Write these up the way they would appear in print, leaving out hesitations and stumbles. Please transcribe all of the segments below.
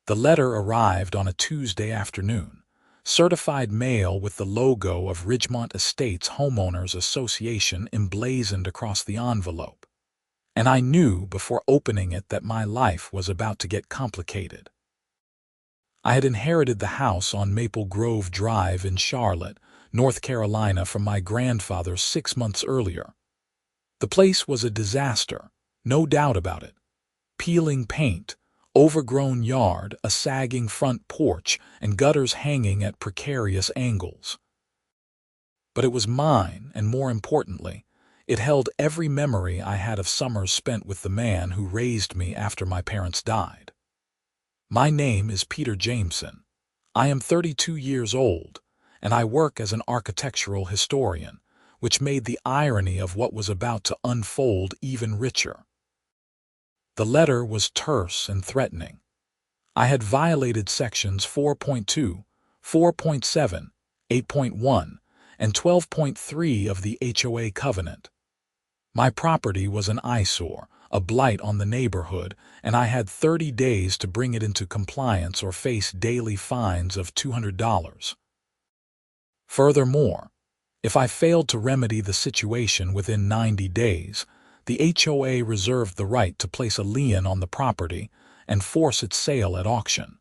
The letter arrived on a Tuesday afternoon, certified mail with the logo of Ridgemont Estates Homeowners Association emblazoned across the envelope. And I knew before opening it that my life was about to get complicated. I had inherited the house on Maple Grove Drive in Charlotte, North Carolina from my grandfather 6 months earlier. The place was a disaster, no doubt about it. Peeling paint, overgrown yard, a sagging front porch, and gutters hanging at precarious angles. But it was mine, and more importantly, it held every memory I had of summers spent with the man who raised me after my parents died. My name is Peter Jameson. I am 32 years old, and I work as an architectural historian, which made the irony of what was about to unfold even richer. The letter was terse and threatening. I had violated sections 4.2, 4.7, 8.1, and 12.3 of the HOA covenant. My property was an eyesore, a blight on the neighborhood, and I had 30 days to bring it into compliance or face daily fines of $200. Furthermore, if I failed to remedy the situation within 90 days, the HOA reserved the right to place a lien on the property and force its sale at auction.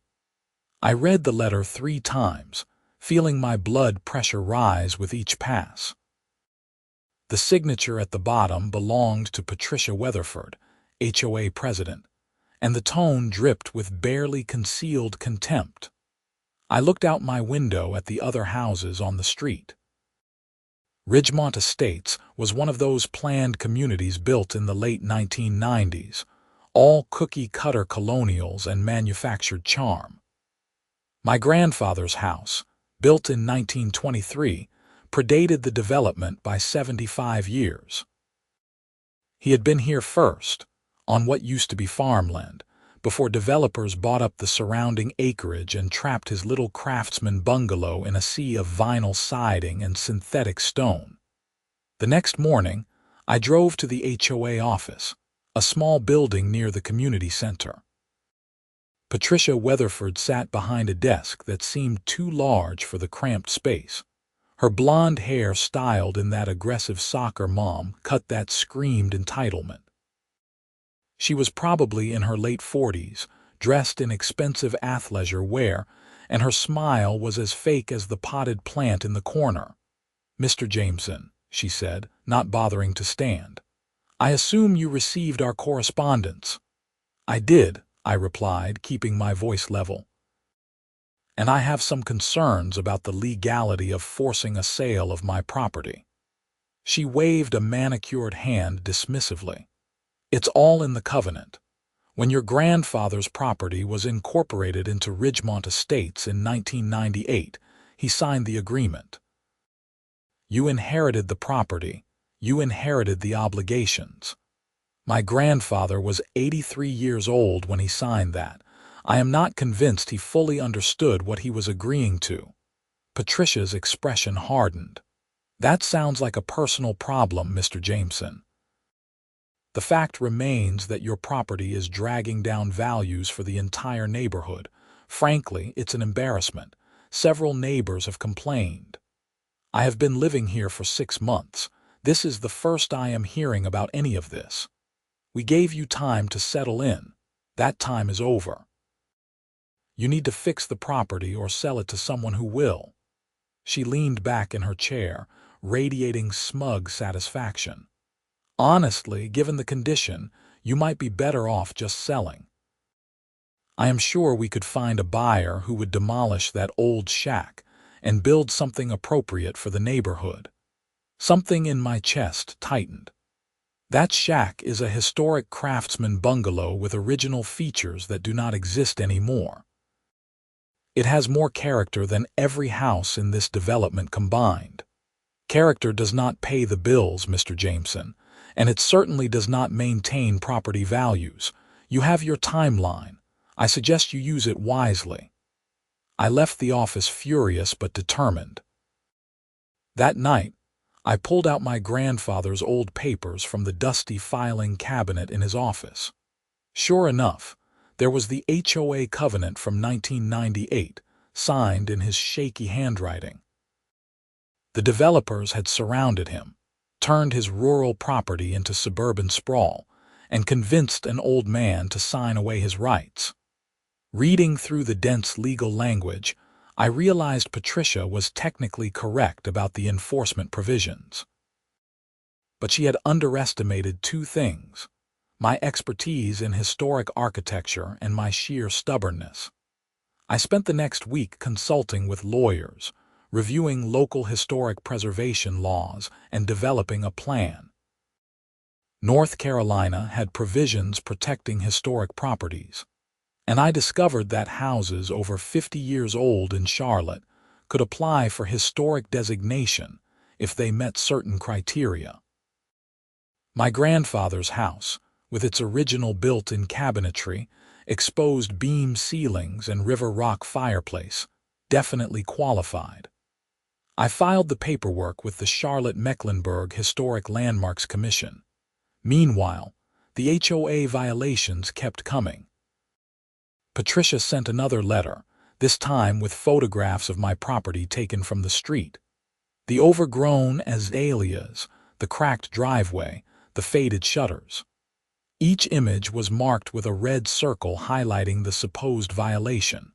I read the letter 3 times, feeling my blood pressure rise with each pass. The signature at the bottom belonged to Patricia Weatherford, HOA president, and the tone dripped with barely concealed contempt. I looked out my window at the other houses on the street. Ridgemont Estates was one of those planned communities built in the late 1990s, all cookie-cutter colonials and manufactured charm. My grandfather's house, built in 1923, predated the development by 75 years. He had been here first, on what used to be farmland, before developers bought up the surrounding acreage and trapped his little Craftsman bungalow in a sea of vinyl siding and synthetic stone. The next morning, I drove to the HOA office, a small building near the community center. Patricia Weatherford sat behind a desk that seemed too large for the cramped space. Her blonde hair styled in that aggressive soccer mom cut that screamed entitlement. She was probably in her late 40s, dressed in expensive athleisure wear, and her smile was as fake as the potted plant in the corner. "Mr. Jameson," she said, not bothering to stand. "I assume you received our correspondence." "I did," I replied, keeping my voice level. "And I have some concerns about the legality of forcing a sale of my property." She waved a manicured hand dismissively. "It's all in the covenant. When your grandfather's property was incorporated into Ridgemont Estates in 1998, he signed the agreement. You inherited the property. You inherited the obligations. My grandfather was 83 years old when he signed that. I am not convinced he fully understood what he was agreeing to." Patricia's expression hardened. "That sounds like a personal problem, Mr. Jameson. The fact remains that your property is dragging down values for the entire neighborhood. Frankly, it's an embarrassment. Several neighbors have complained. I have been living here for 6 months. This is the first I am hearing about any of this. We gave you time to settle in. That time is over. You need to fix the property or sell it to someone who will." She leaned back in her chair, radiating smug satisfaction. "Honestly, given the condition, you might be better off just selling. I am sure we could find a buyer who would demolish that old shack and build something appropriate for the neighborhood." Something in my chest tightened. That shack is a historic Craftsman bungalow with original features that do not exist anymore. It has more character than every house in this development combined. Character does not pay the bills, Mr. Jameson, and it certainly does not maintain property values. You have your timeline. I suggest you use it wisely. I left the office furious but determined. That night, I pulled out my grandfather's old papers from the dusty filing cabinet in his office. Sure enough, There was the HOA covenant from 1998, signed in his shaky handwriting. The developers had surrounded him, turned his rural property into suburban sprawl, and convinced an old man to sign away his rights. Reading through the dense legal language, I realized Patricia was technically correct about the enforcement provisions. But she had underestimated two things: my expertise in historic architecture and my sheer stubbornness. I spent the next week consulting with lawyers, reviewing local historic preservation laws, and developing a plan. North Carolina had provisions protecting historic properties, and I discovered that houses over 50 years old in Charlotte could apply for historic designation if they met certain criteria. My grandfather's house, with its original built-in cabinetry, exposed beam ceilings and river rock fireplace, definitely qualified. I filed the paperwork with the Charlotte-Mecklenburg Historic Landmarks Commission. Meanwhile, the HOA violations kept coming. Patricia sent another letter, this time with photographs of my property taken from the street. The overgrown azaleas, the cracked driveway, the faded shutters. Each image was marked with a red circle highlighting the supposed violation.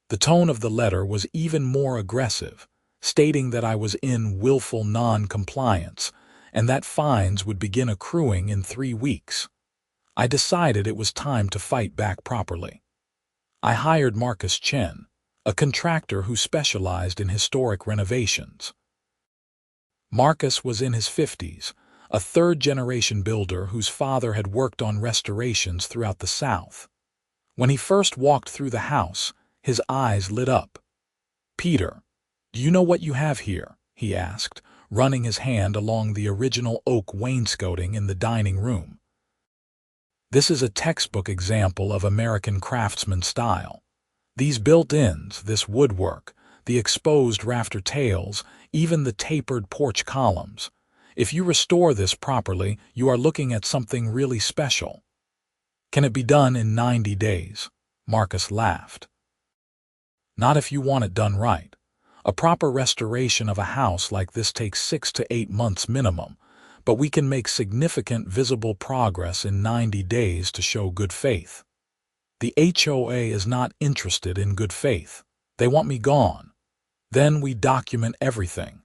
The tone of the letter was even more aggressive, stating that I was in willful non-compliance and that fines would begin accruing in 3 weeks. I decided it was time to fight back properly. I hired Marcus Chen, a contractor who specialized in historic renovations. Marcus was in his 50s, a third-generation builder whose father had worked on restorations throughout the South. When he first walked through the house, his eyes lit up. "Peter, do you know what you have here?" he asked, running his hand along the original oak wainscoting in the dining room. "This is a textbook example of American Craftsman style. These built-ins, this woodwork, the exposed rafter tails, even the tapered porch columns. If you restore this properly, you are looking at something really special." "Can it be done in 90 days?" Marcus laughed. "Not if you want it done right. A proper restoration of a house like this takes 6 to 8 months minimum, but we can make significant visible progress in 90 days to show good faith." The HOA is not interested in good faith. They want me gone. Then we document everything.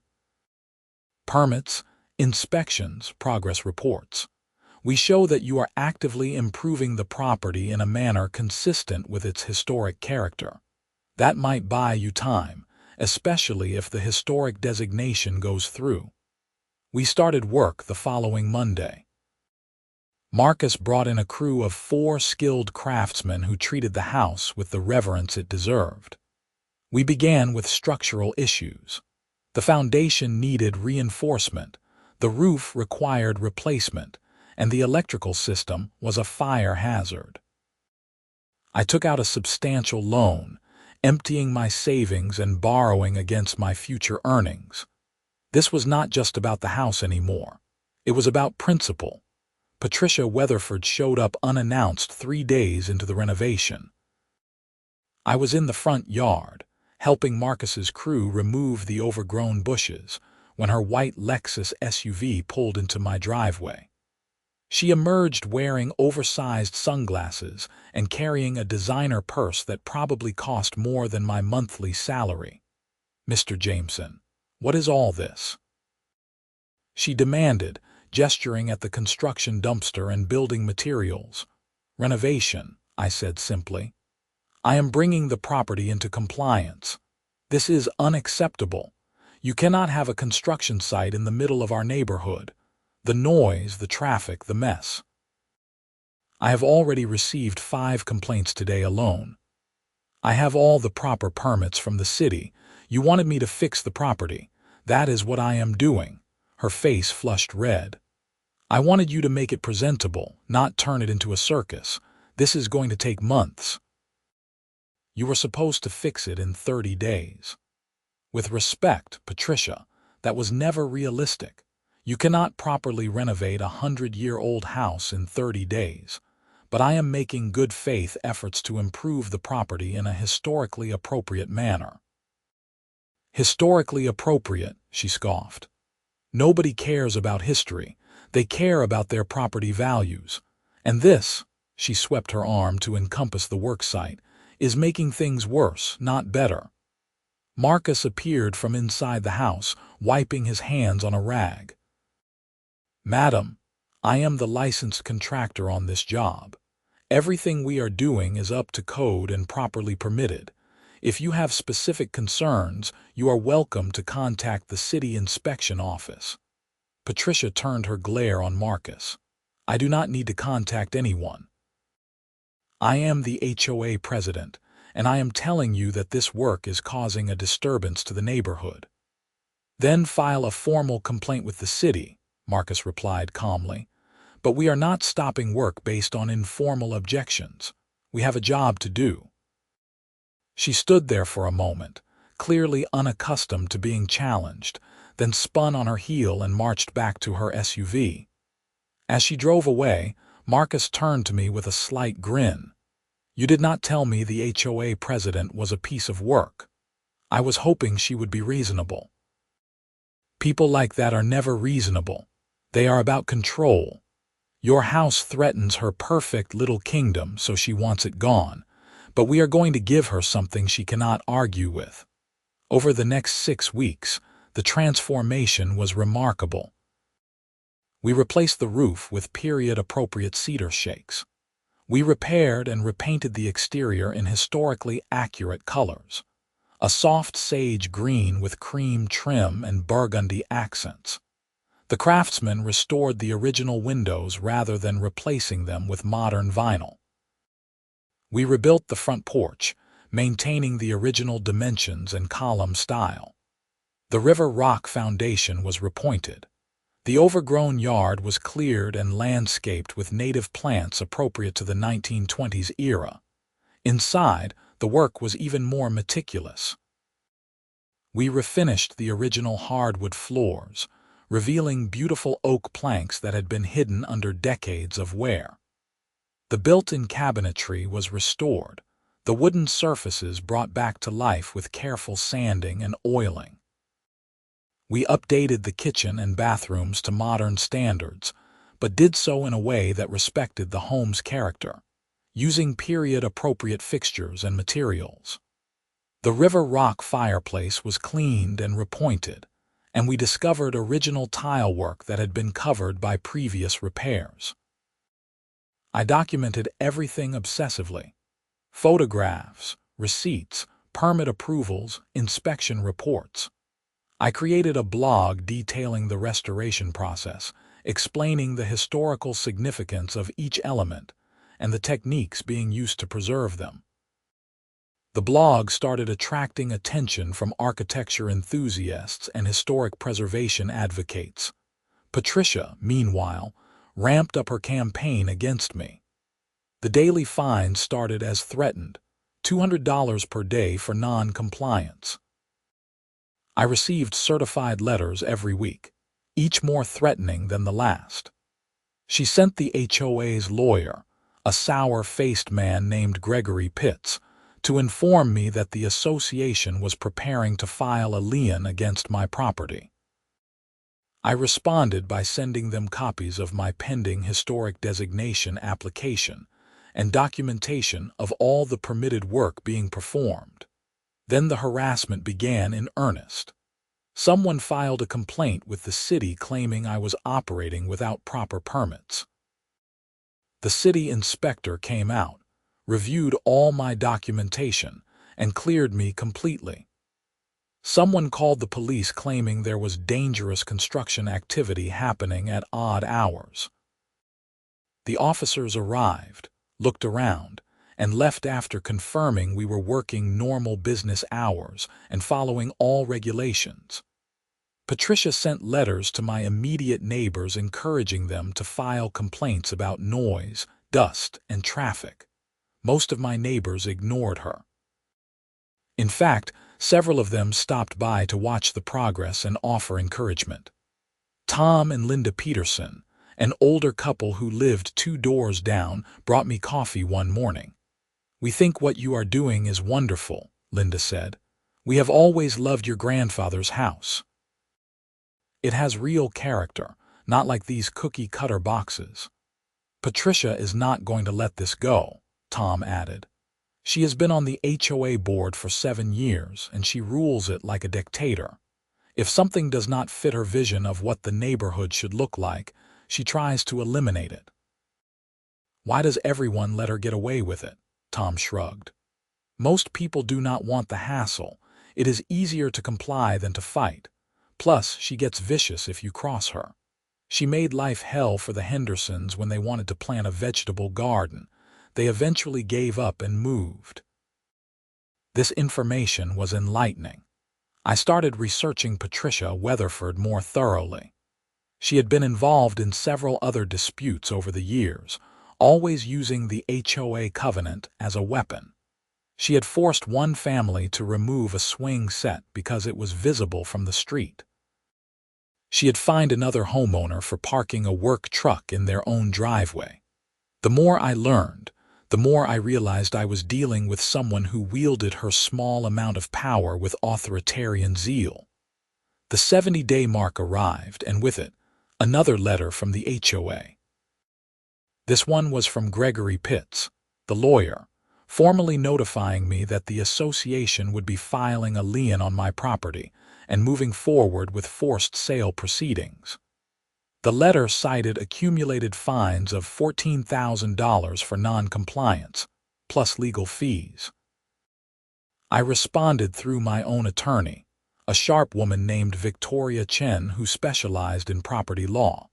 Permits, inspections, progress reports. We show that you are actively improving the property in a manner consistent with its historic character. That might buy you time, especially if the historic designation goes through. We started work the following Monday. Marcus brought in a crew of 4 skilled craftsmen who treated the house with the reverence it deserved. We began with structural issues. The foundation needed reinforcement, the roof required replacement, and the electrical system was a fire hazard. I took out a substantial loan, emptying my savings and borrowing against my future earnings. This was not just about the house anymore. It was about principle. Patricia Weatherford showed up unannounced 3 days into the renovation. I was in the front yard, helping Marcus's crew remove the overgrown bushes, when her white Lexus SUV pulled into my driveway. She emerged wearing oversized sunglasses and carrying a designer purse that probably cost more than my monthly salary. "Mr. Jameson, what is all this?" she demanded, gesturing at the construction dumpster and building materials. "Renovation," I said simply. "I am bringing the property into compliance. This is unacceptable. You cannot have a construction site in the middle of our neighborhood. The noise, the traffic, the mess." I have already received 5 complaints today alone. I have all the proper permits from the city. You wanted me to fix the property. That is what I am doing. Her face flushed red. "I wanted you to make it presentable, not turn it into a circus. This is going to take months. You were supposed to fix it in 30 days. With respect, Patricia, that was never realistic. You cannot properly renovate a 100-year-old house in 30 days. but I am making good faith efforts to improve the property in a historically appropriate manner." "Historically appropriate," she scoffed. "Nobody cares about history. They care about their property values. And this," she swept her arm to encompass the work site, "is making things worse, not better." Marcus appeared from inside the house, wiping his hands on a rag. "Madam, I am the licensed contractor on this job. Everything we are doing is up to code and properly permitted. If you have specific concerns, you are welcome to contact the city inspection office." Patricia turned her glare on Marcus. "I do not need to contact anyone. I am the HOA president, and I am telling you that this work is causing a disturbance to the neighborhood." "Then file a formal complaint with the city," Marcus replied calmly. "But we are not stopping work based on informal objections. We have a job to do." She stood there for a moment, clearly unaccustomed to being challenged, then spun on her heel and marched back to her SUV. As she drove away, Marcus turned to me with a slight grin. "You did not tell me the HOA president was a piece of work. I was hoping she would be reasonable." "People like that are never reasonable. They are about control. Your house threatens her perfect little kingdom, so she wants it gone. But we are going to give her something she cannot argue with." Over the next 6 weeks, the transformation was remarkable. We replaced the roof with period-appropriate cedar shakes. We repaired and repainted the exterior in historically accurate colors. A soft sage green with cream trim and burgundy accents. The Craftsman restored the original windows rather than replacing them with modern vinyl. We rebuilt the front porch, maintaining the original dimensions and column style. The river rock foundation was repointed. The overgrown yard was cleared and landscaped with native plants appropriate to the 1920s era. Inside, the work was even more meticulous. We refinished the original hardwood floors, revealing beautiful oak planks that had been hidden under decades of wear. The built-in cabinetry was restored, the wooden surfaces brought back to life with careful sanding and oiling. We updated the kitchen and bathrooms to modern standards, but did so in a way that respected the home's character, using period-appropriate fixtures and materials. The river rock fireplace was cleaned and repointed, and we discovered original tile work that had been covered by previous repairs. I documented everything obsessively. Photographs, receipts, permit approvals, inspection reports. I created a blog detailing the restoration process, explaining the historical significance of each element and the techniques being used to preserve them. The blog started attracting attention from architecture enthusiasts and historic preservation advocates. Patricia, meanwhile, ramped up her campaign against me. The daily fines started as threatened, $200 per day for non-compliance. I received certified letters every week, each more threatening than the last. She sent the HOA's lawyer, a sour-faced man named Gregory Pitts, to inform me that the association was preparing to file a lien against my property. I responded by sending them copies of my pending historic designation application and documentation of all the permitted work being performed. Then the harassment began in earnest. Someone filed a complaint with the city claiming I was operating without proper permits. The city inspector came out, reviewed all my documentation, and cleared me completely. Someone called the police claiming there was dangerous construction activity happening at odd hours. The officers arrived, looked around, and left after confirming we were working normal business hours and following all regulations. Patricia sent letters to my immediate neighbors encouraging them to file complaints about noise, dust, and traffic. Most of my neighbors ignored her. In fact, several of them stopped by to watch the progress and offer encouragement. Tom and Linda Peterson, An older couple who lived 2 doors down brought me coffee one morning. "We think what you are doing is wonderful," Linda said. "We have always loved your grandfather's house. It has real character, not like these cookie-cutter boxes." "Patricia is not going to let this go," Tom added. "She has been on the HOA board for 7 years, and she rules it like a dictator. If something does not fit her vision of what the neighborhood should look like, she tries to eliminate it." "Why does everyone let her get away with it?" Tom shrugged. "Most people do not want the hassle. It is easier to comply than to fight. Plus, she gets vicious if you cross her. She made life hell for the Hendersons when they wanted to plant a vegetable garden. They eventually gave up and moved." This information was enlightening. I started researching Patricia Weatherford more thoroughly. She had been involved in several other disputes over the years, always using the HOA covenant as a weapon. She had forced one family to remove a swing set because it was visible from the street. She had fined another homeowner for parking a work truck in their own driveway. The more I learned, the more I realized I was dealing with someone who wielded her small amount of power with authoritarian zeal. The 70-day mark arrived, and with it, another letter from the HOA. This one was from Gregory Pitts, the lawyer, formally notifying me that the association would be filing a lien on my property and moving forward with forced sale proceedings. The letter cited accumulated fines of $14,000 for non-compliance, plus legal fees. I responded through my own attorney, a sharp woman named Victoria Chen who specialized in property law.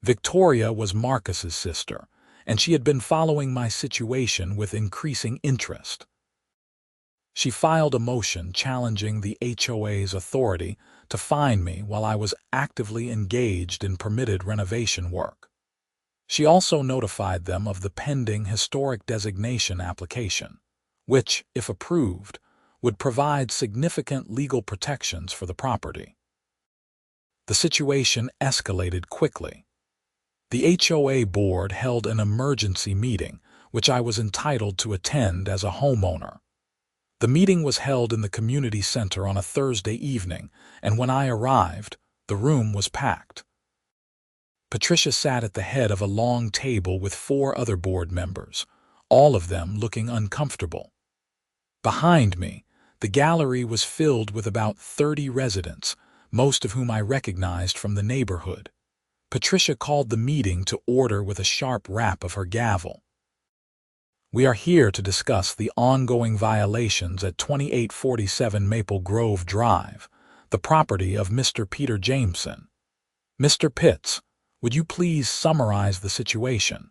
Victoria was Marcus's sister, and she had been following my situation with increasing interest. She filed a motion challenging the HOA's authority to fine me while I was actively engaged in permitted renovation work. She also notified them of the pending historic designation application, which, if approved, would provide significant legal protections for the property. The situation escalated quickly. The HOA board held an emergency meeting, which I was entitled to attend as a homeowner. The meeting was held in the community center on a Thursday evening, and when I arrived, the room was packed. Patricia sat at the head of a long table with 4 other board members, all of them looking uncomfortable. Behind me, the gallery was filled with about 30 residents, most of whom I recognized from the neighborhood. Patricia called the meeting to order with a sharp rap of her gavel. "We are here to discuss the ongoing violations at 2847 Maple Grove Drive, the property of Mr. Peter Jameson. Mr. Pitts, would you please summarize the situation?"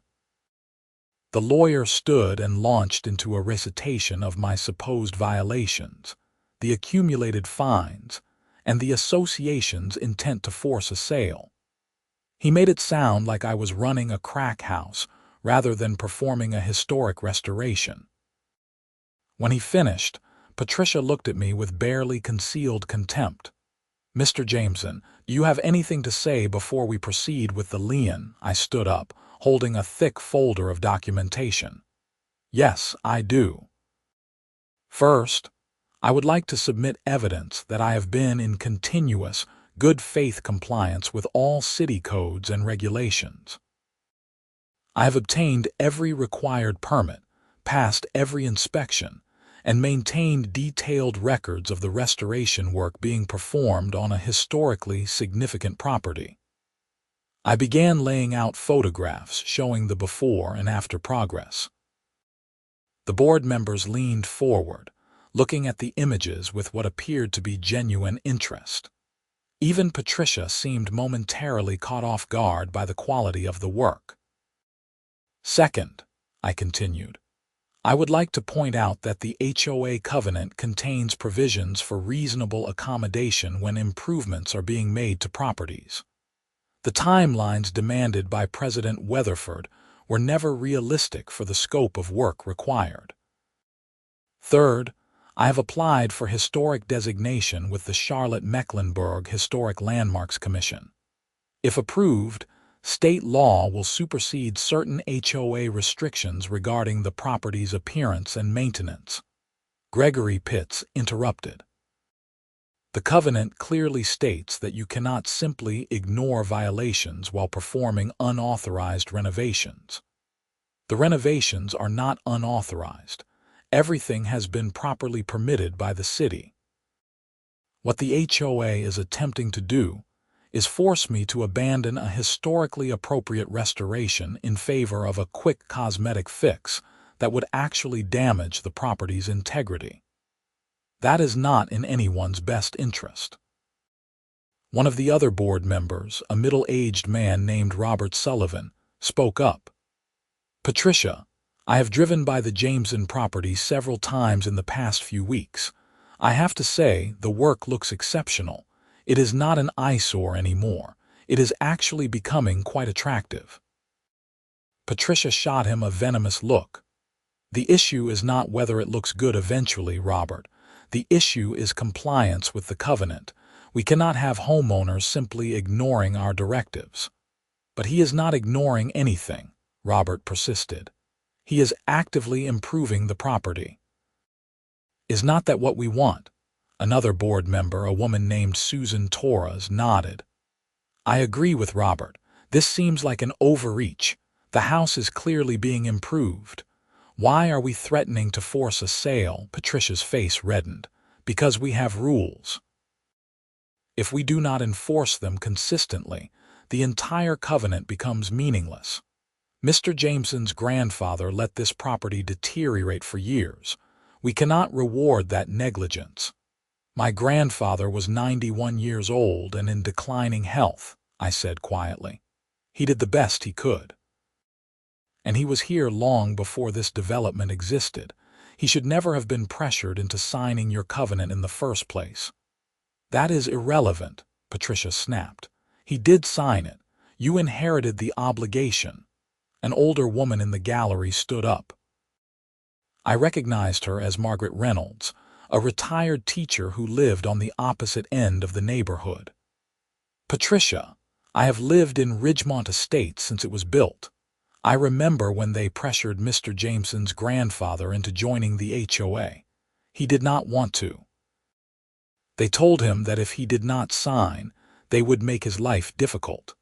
The lawyer stood and launched into a recitation of my supposed violations, the accumulated fines, and the association's intent to force a sale. He made it sound like I was running a crack house rather than performing a historic restoration. When he finished, Patricia looked at me with barely concealed contempt. "Mr. Jameson, do you have anything to say before we proceed with the lien?" I stood up, holding a thick folder of documentation. "Yes, I do. First, I would like to submit evidence that I have been in continuous, good faith compliance with all city codes and regulations. I have obtained every required permit, passed every inspection, and maintained detailed records of the restoration work being performed on a historically significant property." I began laying out photographs showing the before and after progress. The board members leaned forward, looking at the images with what appeared to be genuine interest. Even Patricia seemed momentarily caught off guard by the quality of the work. "Second," I continued, "I would like to point out that the HOA covenant contains provisions for reasonable accommodation when improvements are being made to properties. The timelines demanded by President Weatherford were never realistic for the scope of work required. Third, I have applied for historic designation with the Charlotte-Mecklenburg Historic Landmarks Commission. If approved, State law will supersede certain HOA restrictions regarding the property's appearance and maintenance. Gregory Pitts interrupted. The covenant clearly states that you cannot simply ignore violations while performing unauthorized renovations. The renovations are not unauthorized. Everything has been properly permitted by the city. What the HOA is attempting to do is force me to abandon a historically appropriate restoration in favor of a quick cosmetic fix that would actually damage the property's integrity. That is not in anyone's best interest. One of the other board members, a middle-aged man named Robert Sullivan, spoke up. Patricia, I have driven by the Jameson property several times in the past few weeks. I have to say, the work looks exceptional. It is not an eyesore anymore. It is actually becoming quite attractive. Patricia shot him a venomous look. The issue is not whether it looks good eventually, Robert. The issue is compliance with the covenant. We cannot have homeowners simply ignoring our directives. But he is not ignoring anything, Robert persisted. He is actively improving the property. Is not that what we want? Another board member, a woman named Susan Torres, nodded. I agree with Robert. This seems like an overreach. The house is clearly being improved. Why are we threatening to force a sale? Patricia's face reddened. Because we have rules. If we do not enforce them consistently, the entire covenant becomes meaningless. Mr. Jameson's grandfather let this property deteriorate for years. We cannot reward that negligence. My grandfather was 91 years old and in declining health, I said quietly. He did the best he could. And he was here long before this development existed. He should never have been pressured into signing your covenant in the first place. That is irrelevant, Patricia snapped. He did sign it. You inherited the obligation. An older woman in the gallery stood up. I recognized her as Margaret Reynolds, a retired teacher who lived on the opposite end of the neighborhood. Patricia, I have lived in Ridgemont Estate since it was built. I remember when they pressured Mr. Jameson's grandfather into joining the HOA. He did not want to. They told him that if he did not sign, they would make his life difficult.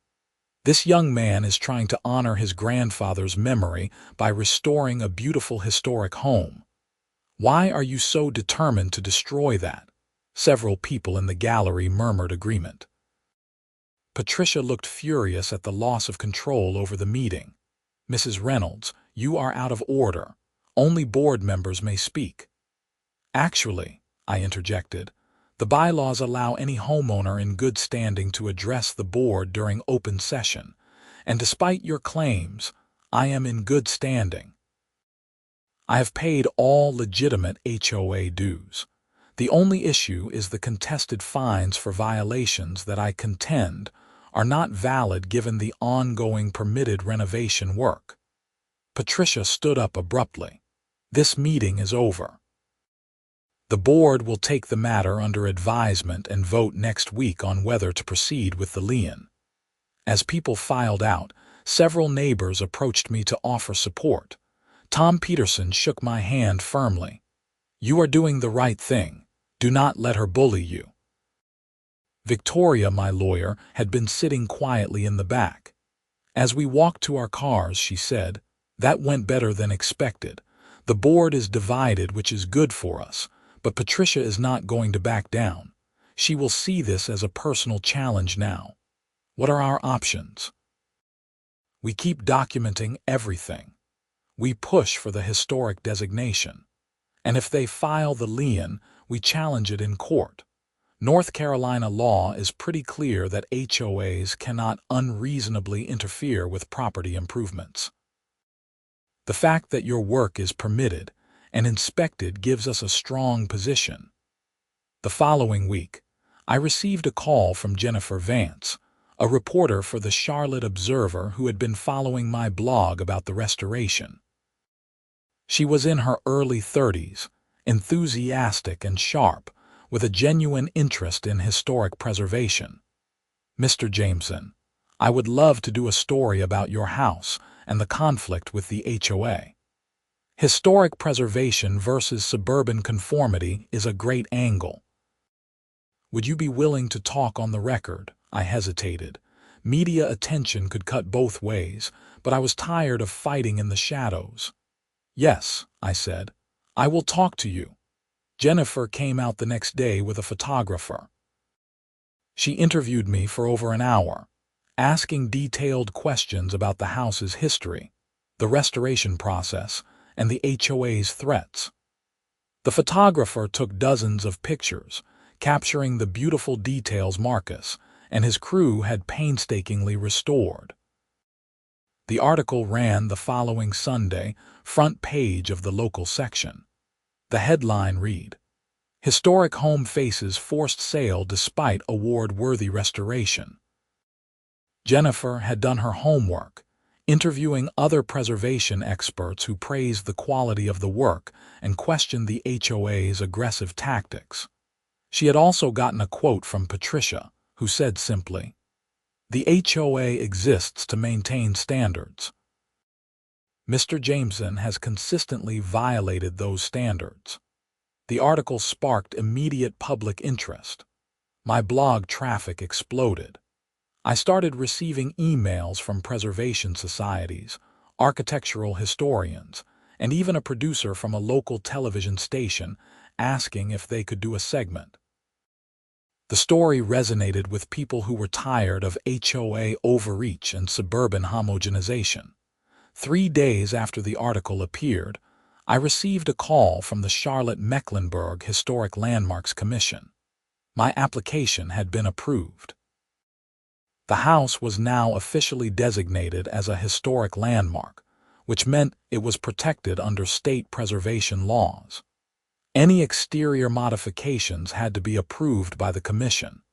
This young man is trying to honor his grandfather's memory by restoring a beautiful historic home. Why are you so determined to destroy that? Several people in the gallery murmured agreement. Patricia looked furious at the loss of control over the meeting. Mrs. Reynolds, you are out of order. Only board members may speak. Actually, I interjected, the bylaws allow any homeowner in good standing to address the board during open session, and despite your claims, I am in good standing. I have paid all legitimate HOA dues. The only issue is the contested fines for violations that I contend are not valid given the ongoing permitted renovation work. Patricia stood up abruptly. This meeting is over. The board will take the matter under advisement and vote next week on whether to proceed with the lien. As people filed out, several neighbors approached me to offer support. Tom Peterson shook my hand firmly. You are doing the right thing. Do not let her bully you. Victoria, my lawyer, had been sitting quietly in the back. As we walked to our cars, she said, that went better than expected. The board is divided, which is good for us, but Patricia is not going to back down. She will see this as a personal challenge now. What are our options? We keep documenting everything. We push for the historic designation. And if they file the lien, we challenge it in court. North Carolina law is pretty clear that HOAs cannot unreasonably interfere with property improvements. The fact that your work is permitted and inspected gives us a strong position. The following week, I received a call from Jennifer Vance, a reporter for the Charlotte Observer who had been following my blog about the restoration. She was in her early 30s, enthusiastic and sharp, with a genuine interest in historic preservation. Mr. Jameson, I would love to do a story about your house and the conflict with the HOA. Historic preservation versus suburban conformity is a great angle. Would you be willing to talk on the record? I hesitated. Media attention could cut both ways, but I was tired of fighting in the shadows. Yes, I said. I will talk to you. Jennifer came out the next day with a photographer. She interviewed me for over an hour, asking detailed questions about the house's history, the restoration process, and the HOA's threats. The photographer took dozens of pictures, capturing the beautiful details Marcus and his crew had painstakingly restored. The article ran the following Sunday, front page of the local section. The headline read, "Historic Home Faces Forced Sale Despite Award-Worthy Restoration." Jennifer had done her homework, interviewing other preservation experts who praised the quality of the work and questioned the HOA's aggressive tactics. She had also gotten a quote from Patricia, who said simply, "The HOA exists to maintain standards. Mr. Jameson has consistently violated those standards." The article sparked immediate public interest. My blog traffic exploded. I started receiving emails from preservation societies, architectural historians, and even a producer from a local television station asking if they could do a segment. The story resonated with people who were tired of HOA overreach and suburban homogenization. 3 days after the article appeared, I received a call from the Charlotte-Mecklenburg Historic Landmarks Commission. My application had been approved. The house was now officially designated as a historic landmark, which meant it was protected under state preservation laws. Any exterior modifications had to be approved by the commission,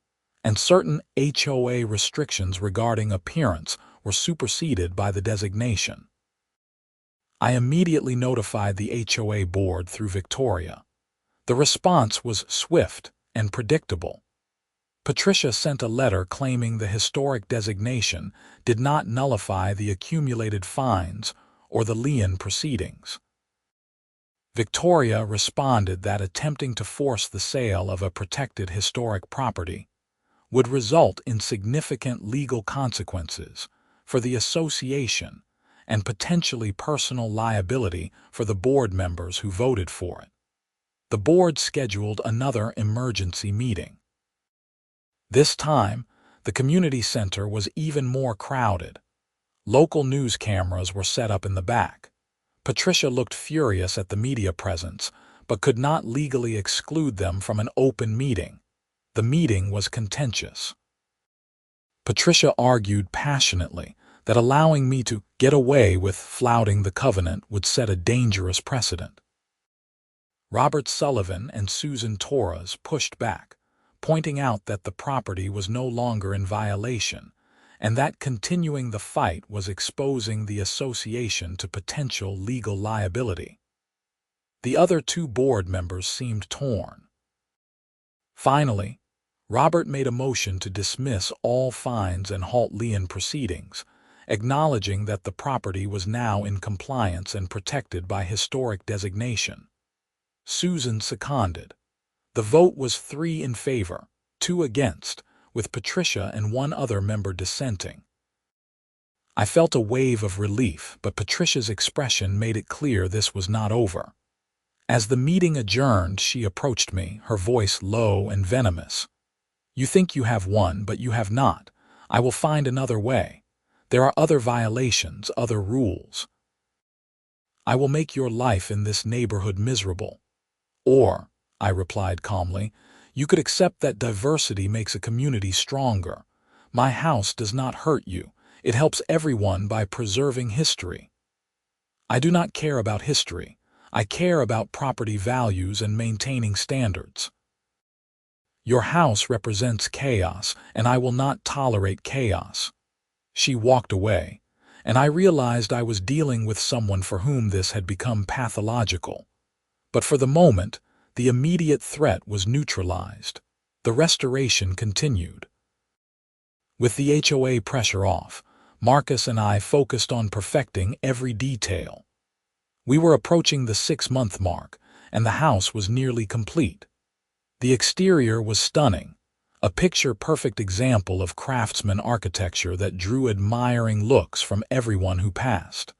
and certain HOA restrictions regarding appearance were superseded by the designation. I immediately notified the HOA board through Victoria. The response was swift and predictable. Patricia sent a letter claiming the historic designation did not nullify the accumulated fines or the lien proceedings. Victoria responded that attempting to force the sale of a protected historic property would result in significant legal consequences for the association and potentially personal liability for the board members who voted for it. The board scheduled another emergency meeting. This time, the community center was even more crowded. Local news cameras were set up in the back. Patricia looked furious at the media presence, but could not legally exclude them from an open meeting. The meeting was contentious. Patricia argued passionately that allowing me to get away with flouting the covenant would set a dangerous precedent. Robert Sullivan and Susan Torres pushed back, pointing out that the property was no longer in violation, and that continuing the fight was exposing the association to potential legal liability. The other 2 board members seemed torn. Finally, Robert made a motion to dismiss all fines and halt lien proceedings, acknowledging that the property was now in compliance and protected by historic designation. Susan seconded. The vote was 3 in favor, 2 against, with Patricia and 1 other member dissenting. I felt a wave of relief, but Patricia's expression made it clear this was not over. As the meeting adjourned, she approached me, her voice low and venomous. "You think you have won, but you have not. I will find another way. There are other violations, other rules. I will make your life in this neighborhood miserable." "Or," I replied calmly, "you could accept that diversity makes a community stronger. My house does not hurt you. It helps everyone by preserving history." "I do not care about history. I care about property values and maintaining standards. Your house represents chaos, and I will not tolerate chaos." She walked away, and I realized I was dealing with someone for whom this had become pathological. But for the moment, the immediate threat was neutralized. The restoration continued. With the HOA pressure off, Marcus and I focused on perfecting every detail. We were approaching the 6-month mark, and the house was nearly complete. The exterior was stunning, a picture-perfect example of Craftsman architecture that drew admiring looks from everyone who passed.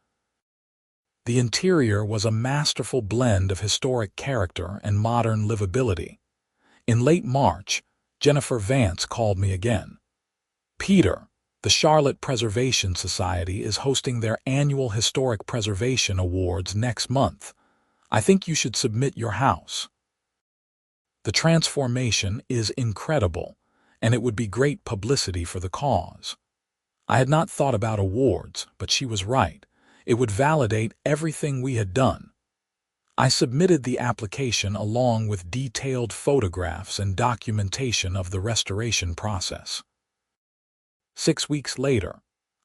The interior was a masterful blend of historic character and modern livability. In late March, Jennifer Vance called me again. "Peter, the Charlotte Preservation Society is hosting their annual Historic Preservation Awards next month. I think you should submit your house. The transformation is incredible, and it would be great publicity for the cause." I had not thought about awards, but she was right. It would validate everything we had done. I submitted the application along with detailed photographs and documentation of the restoration process. 6 weeks later,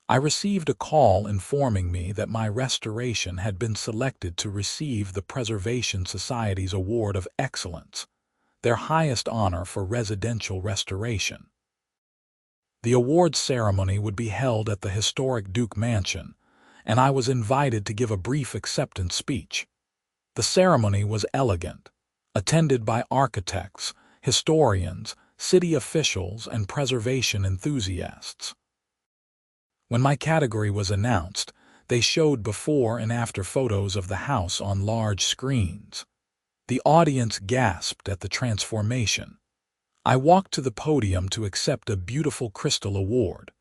I received a call informing me that my restoration had been selected to receive the Preservation Society's Award of Excellence, their highest honor for residential restoration. The awards ceremony would be held at the historic Duke Mansion, and I was invited to give a brief acceptance speech. The ceremony was elegant, attended by architects, historians, city officials, and preservation enthusiasts. When my category was announced, they showed before and after photos of the house on large screens. The audience gasped at the transformation. I walked to the podium to accept a beautiful crystal award.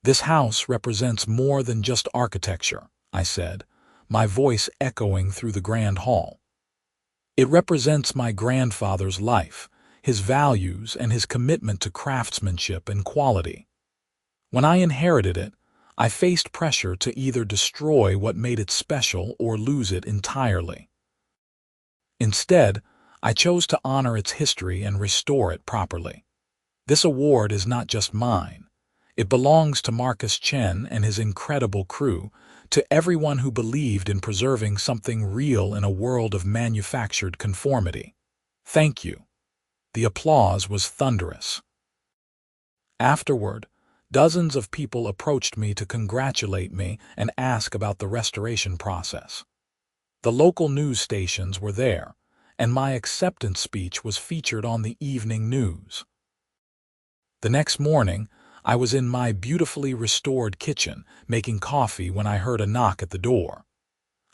"This house represents more than just architecture," I said, my voice echoing through the grand hall. "It represents my grandfather's life, his values, and his commitment to craftsmanship and quality. When I inherited it, I faced pressure to either destroy what made it special or lose it entirely. Instead, I chose to honor its history and restore it properly. This award is not just mine. It belongs to Marcus Chen and his incredible crew, to everyone who believed in preserving something real in a world of manufactured conformity. Thank you." The applause was thunderous. Afterward, dozens of people approached me to congratulate me and ask about the restoration process. The local news stations were there, and my acceptance speech was featured on the evening news. The next morning, I was in my beautifully restored kitchen making coffee when I heard a knock at the door.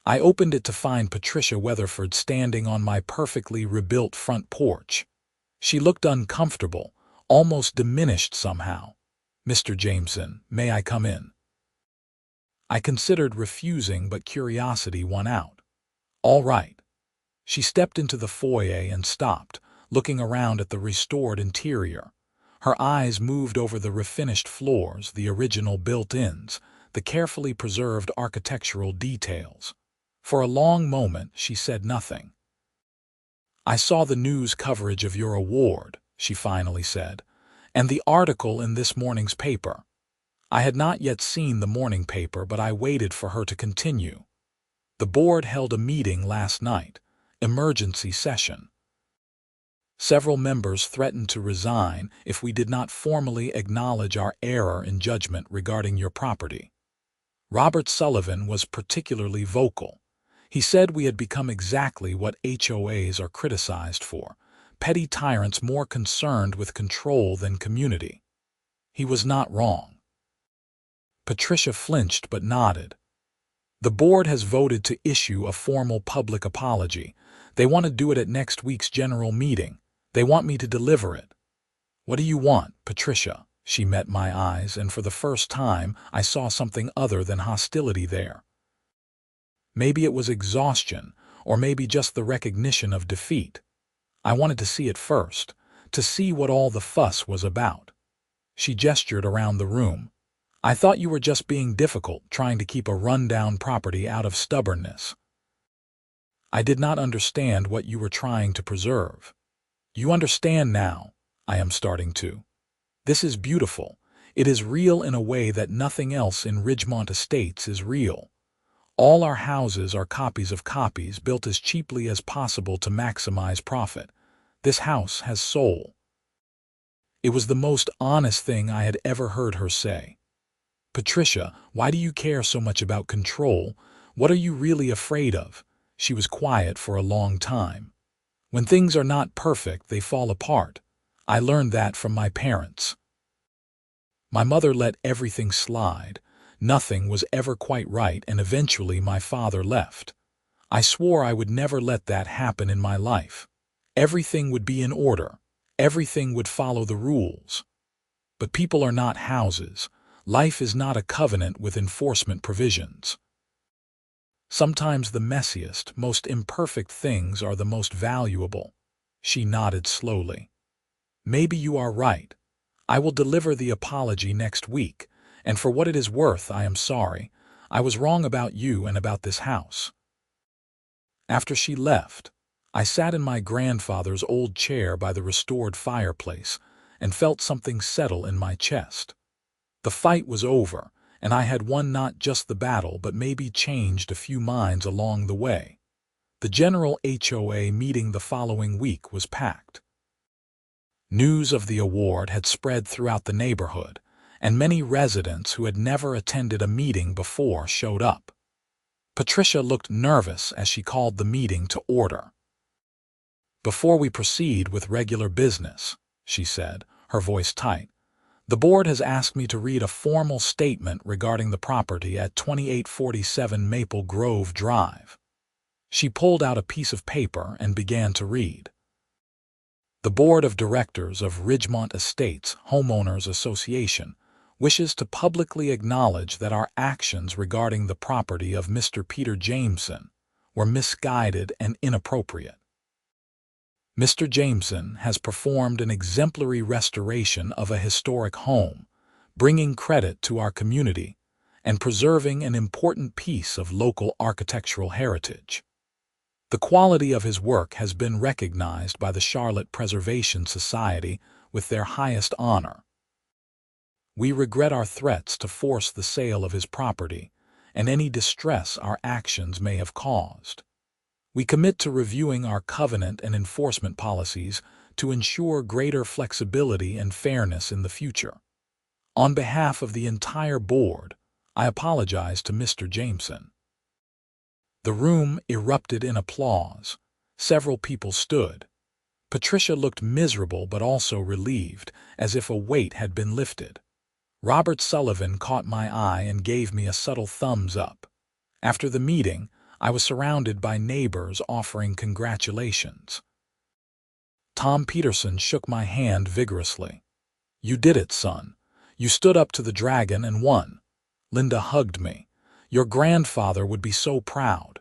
I opened it to find Patricia Weatherford standing on my perfectly rebuilt front porch. She looked uncomfortable, almost diminished somehow. "Mr. Jameson, may I come in?" I considered refusing, but curiosity won out. "All right." She stepped into the foyer and stopped, looking around at the restored interior. Her eyes moved over the refinished floors, the original built-ins, the carefully preserved architectural details. For a long moment, she said nothing. "I saw the news coverage of your award," she finally said, "and the article in this morning's paper." I had not yet seen the morning paper, but I waited for her to continue. "The board held a meeting last night, emergency session. Several members threatened to resign if we did not formally acknowledge our error in judgment regarding your property. Robert Sullivan was particularly vocal. He said we had become exactly what HOAs are criticized for, petty tyrants more concerned with control than community. He was not wrong." Patricia flinched but nodded. "The board has voted to issue a formal public apology. They want to do it at next week's general meeting. They want me to deliver it." "What do you want, Patricia?" She met my eyes, and for the first time I saw something other than hostility there. Maybe it was exhaustion, or maybe just the recognition of defeat. I wanted to see it first, to see what all the fuss was about. She gestured around the room. "I thought you were just being difficult, trying to keep a run-down property out of stubbornness. I did not understand what you were trying to preserve. You understand now. I am starting to. This is beautiful. It is real in a way that nothing else in Ridgemont Estates is real. All our houses are copies of copies built as cheaply as possible to maximize profit. This house has soul. It was the most honest thing I had ever heard her say. "Patricia, why do you care so much about control? What are you really afraid of?" She was quiet for a long time. "When things are not perfect, they fall apart. I learned that from my parents. My mother let everything slide. Nothing was ever quite right, and eventually my father left. I swore I would never let that happen in my life. Everything would be in order. Everything would follow the rules. But people are not houses. Life is not a covenant with enforcement provisions. Sometimes the messiest, most imperfect things are the most valuable." She nodded slowly. "Maybe you are right. I will deliver the apology next week, and for what it is worth, I am sorry. I was wrong about you and about this house." After she left, I sat in my grandfather's old chair by the restored fireplace and felt something settle in my chest. The fight was over, and I had won not just the battle but maybe changed a few minds along the way. The general HOA meeting the following week was packed. News of the award had spread throughout the neighborhood, and many residents who had never attended a meeting before showed up. Patricia looked nervous as she called the meeting to order. "Before we proceed with regular business," she said, her voice tight, "the board has asked me to read a formal statement regarding the property at 2847 Maple Grove Drive." She pulled out a piece of paper and began to read. "The Board of Directors of Ridgemont Estates Homeowners Association wishes to publicly acknowledge that our actions regarding the property of Mr. Peter Jameson were misguided and inappropriate. Mr. Jameson has performed an exemplary restoration of a historic home, bringing credit to our community and preserving an important piece of local architectural heritage. The quality of his work has been recognized by the Charlotte Preservation Society with their highest honor. We regret our threats to force the sale of his property and any distress our actions may have caused. We commit to reviewing our covenant and enforcement policies to ensure greater flexibility and fairness in the future. On behalf of the entire board, I apologize to Mr. Jameson." The room erupted in applause. Several people stood. Patricia looked miserable but also relieved, as if a weight had been lifted. Robert Sullivan caught my eye and gave me a subtle thumbs up. After the meeting, I was surrounded by neighbors offering congratulations. Tom Peterson shook my hand vigorously. "You did it, son. You stood up to the dragon and won." Linda hugged me. "Your grandfather would be so proud."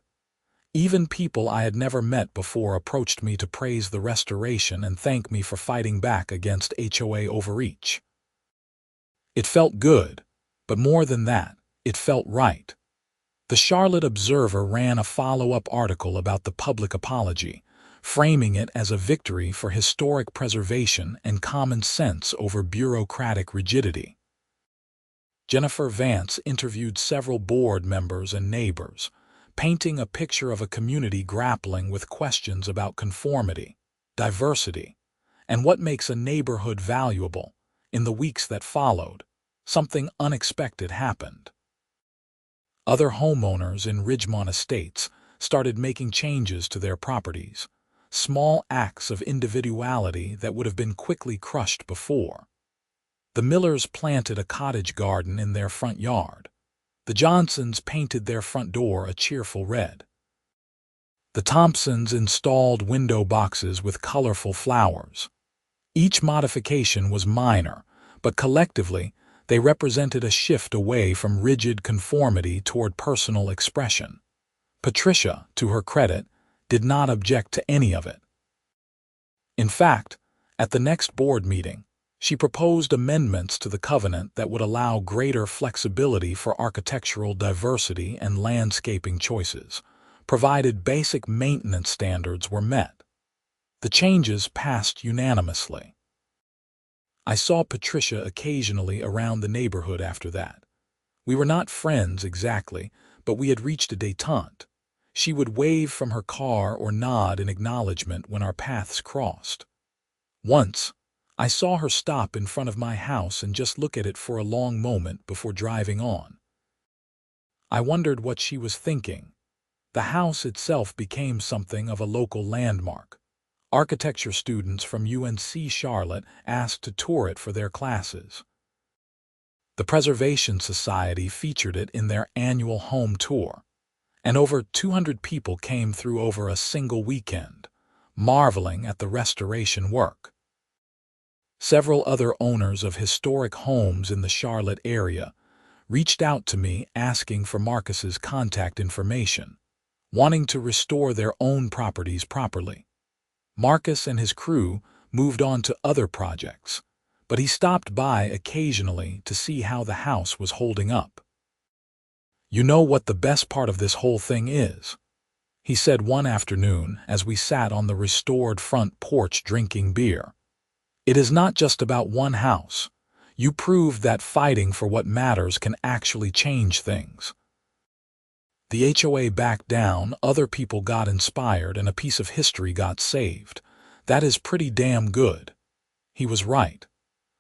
Even people I had never met before approached me to praise the restoration and thank me for fighting back against HOA overreach. It felt good, but more than that, it felt right. The Charlotte Observer ran a follow-up article about the public apology, framing it as a victory for historic preservation and common sense over bureaucratic rigidity. Jennifer Vance interviewed several board members and neighbors, painting a picture of a community grappling with questions about conformity, diversity, and what makes a neighborhood valuable. In the weeks that followed, something unexpected happened. Other homeowners in Ridgemont Estates started making changes to their properties, small acts of individuality that would have been quickly crushed before. The Millers planted a cottage garden in their front yard. The Johnsons painted their front door a cheerful red. The Thompsons installed window boxes with colorful flowers. Each modification was minor, but collectively, they represented a shift away from rigid conformity toward personal expression. Patricia, to her credit, did not object to any of it. In fact, at the next board meeting, she proposed amendments to the covenant that would allow greater flexibility for architectural diversity and landscaping choices, provided basic maintenance standards were met. The changes passed unanimously. I saw Patricia occasionally around the neighborhood after that. We were not friends exactly, but we had reached a détente. She would wave from her car or nod in acknowledgement when our paths crossed. Once, I saw her stop in front of my house and just look at it for a long moment before driving on. I wondered what she was thinking. The house itself became something of a local landmark. Architecture students from UNC Charlotte asked to tour it for their classes. The Preservation Society featured it in their annual home tour, and over 200 people came through over a single weekend, marveling at the restoration work. Several other owners of historic homes in the Charlotte area reached out to me asking for Marcus's contact information, wanting to restore their own properties properly. Marcus and his crew moved on to other projects, but he stopped by occasionally to see how the house was holding up. "You know what the best part of this whole thing is?" he said one afternoon as we sat on the restored front porch drinking beer. "It is not just about one house. You proved that fighting for what matters can actually change things." The HOA backed down, other people got inspired, and a piece of history got saved. That is pretty damn good. He was right.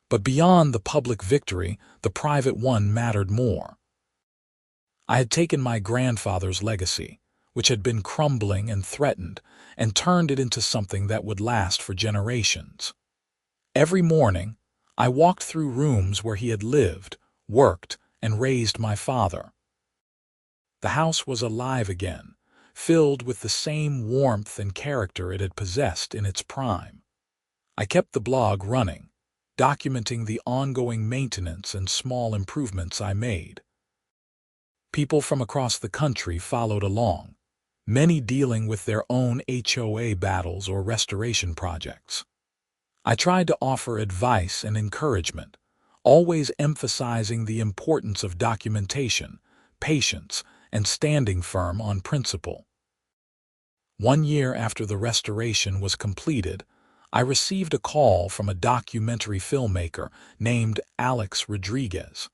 But beyond the public victory, the private one mattered more. I had taken my grandfather's legacy, which had been crumbling and threatened, and turned it into something that would last for generations. Every morning, I walked through rooms where he had lived, worked, and raised my father. The house was alive again, filled with the same warmth and character it had possessed in its prime. I kept the blog running, documenting the ongoing maintenance and small improvements I made. People from across the country followed along, many dealing with their own HOA battles or restoration projects. I tried to offer advice and encouragement, always emphasizing the importance of documentation, patience, and standing firm on principle. 1 year after the restoration was completed, I received a call from a documentary filmmaker named Alex Rodriguez.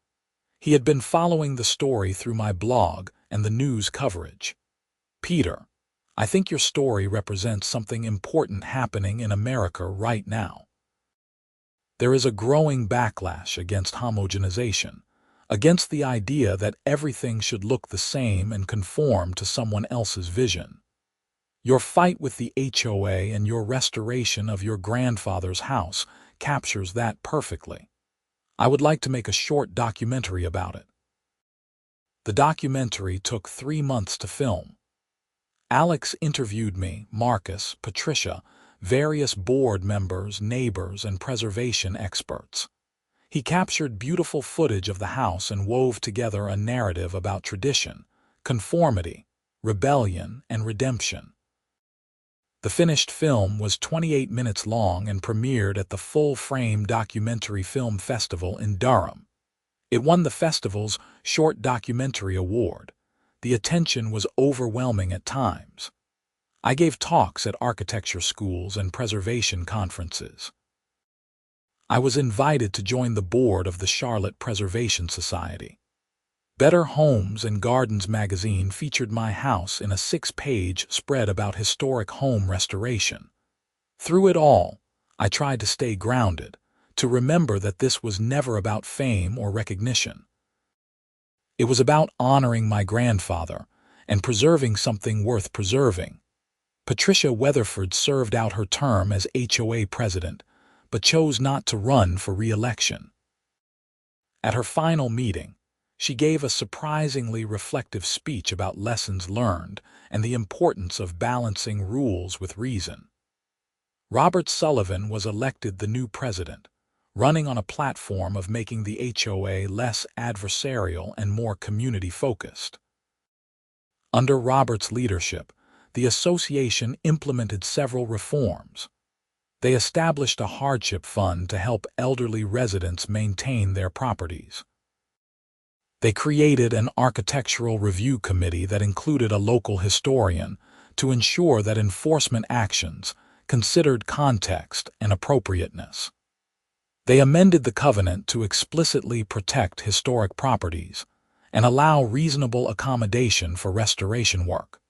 He had been following the story through my blog and the news coverage. "Peter, I think your story represents something important happening in America right now. There is a growing backlash against homogenization, against the idea that everything should look the same and conform to someone else's vision. Your fight with the HOA and your restoration of your grandfather's house captures that perfectly. I would like to make a short documentary about it." The documentary took 3 months to film. Alex interviewed me, Marcus, Patricia, various board members, neighbors, and preservation experts. He captured beautiful footage of the house and wove together a narrative about tradition, conformity, rebellion, and redemption. The finished film was 28 minutes long and premiered at the Full Frame Documentary Film Festival in Durham. It won the festival's Short Documentary Award. The attention was overwhelming at times. I gave talks at architecture schools and preservation conferences. I was invited to join the board of the Charlotte Preservation Society. Better Homes and Gardens magazine featured my house in a 6-page spread about historic home restoration. Through it all, I tried to stay grounded, to remember that this was never about fame or recognition. It was about honoring my grandfather and preserving something worth preserving. Patricia Weatherford served out her term as HOA president, but chose not to run for re-election. At her final meeting, she gave a surprisingly reflective speech about lessons learned and the importance of balancing rules with reason. Robert Sullivan was elected the new president, running on a platform of making the HOA less adversarial and more community-focused. Under Robert's leadership, the association implemented several reforms. They established a hardship fund to help elderly residents maintain their properties. They created an architectural review committee that included a local historian to ensure that enforcement actions considered context and appropriateness. They amended the covenant to explicitly protect historic properties and allow reasonable accommodation for restoration work.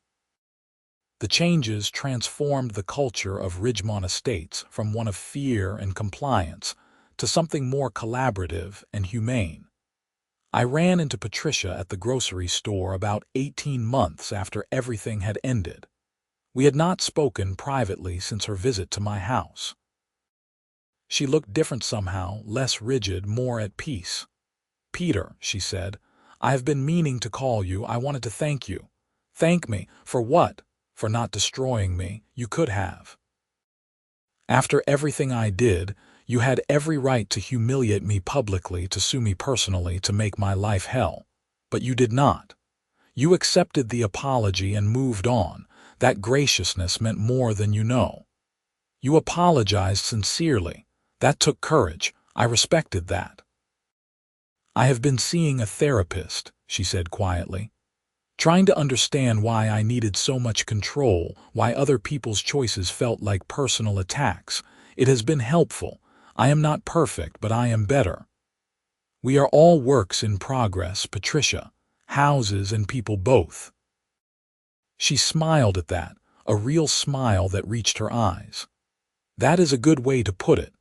The changes transformed the culture of Ridgemont Estates from one of fear and compliance to something more collaborative and humane. I ran into Patricia at the grocery store about 18 months after everything had ended. We had not spoken privately since her visit to my house. She looked different somehow, less rigid, more at peace. "Peter," she said, "I have been meaning to call you. I wanted to thank you." "Thank me? For what?" "For not destroying me. You could have. After everything I did, you had every right to humiliate me publicly, to sue me personally, to make my life hell. But you did not. You accepted the apology and moved on. That graciousness meant more than you know. You apologized sincerely. That took courage. I respected that." "I have been seeing a therapist," she said quietly, "trying to understand why I needed so much control, why other people's choices felt like personal attacks. It has been helpful. I am not perfect, but I am better. We are all works in progress, Patricia, houses and people both." She smiled at that, a real smile that reached her eyes. "That is a good way to put it.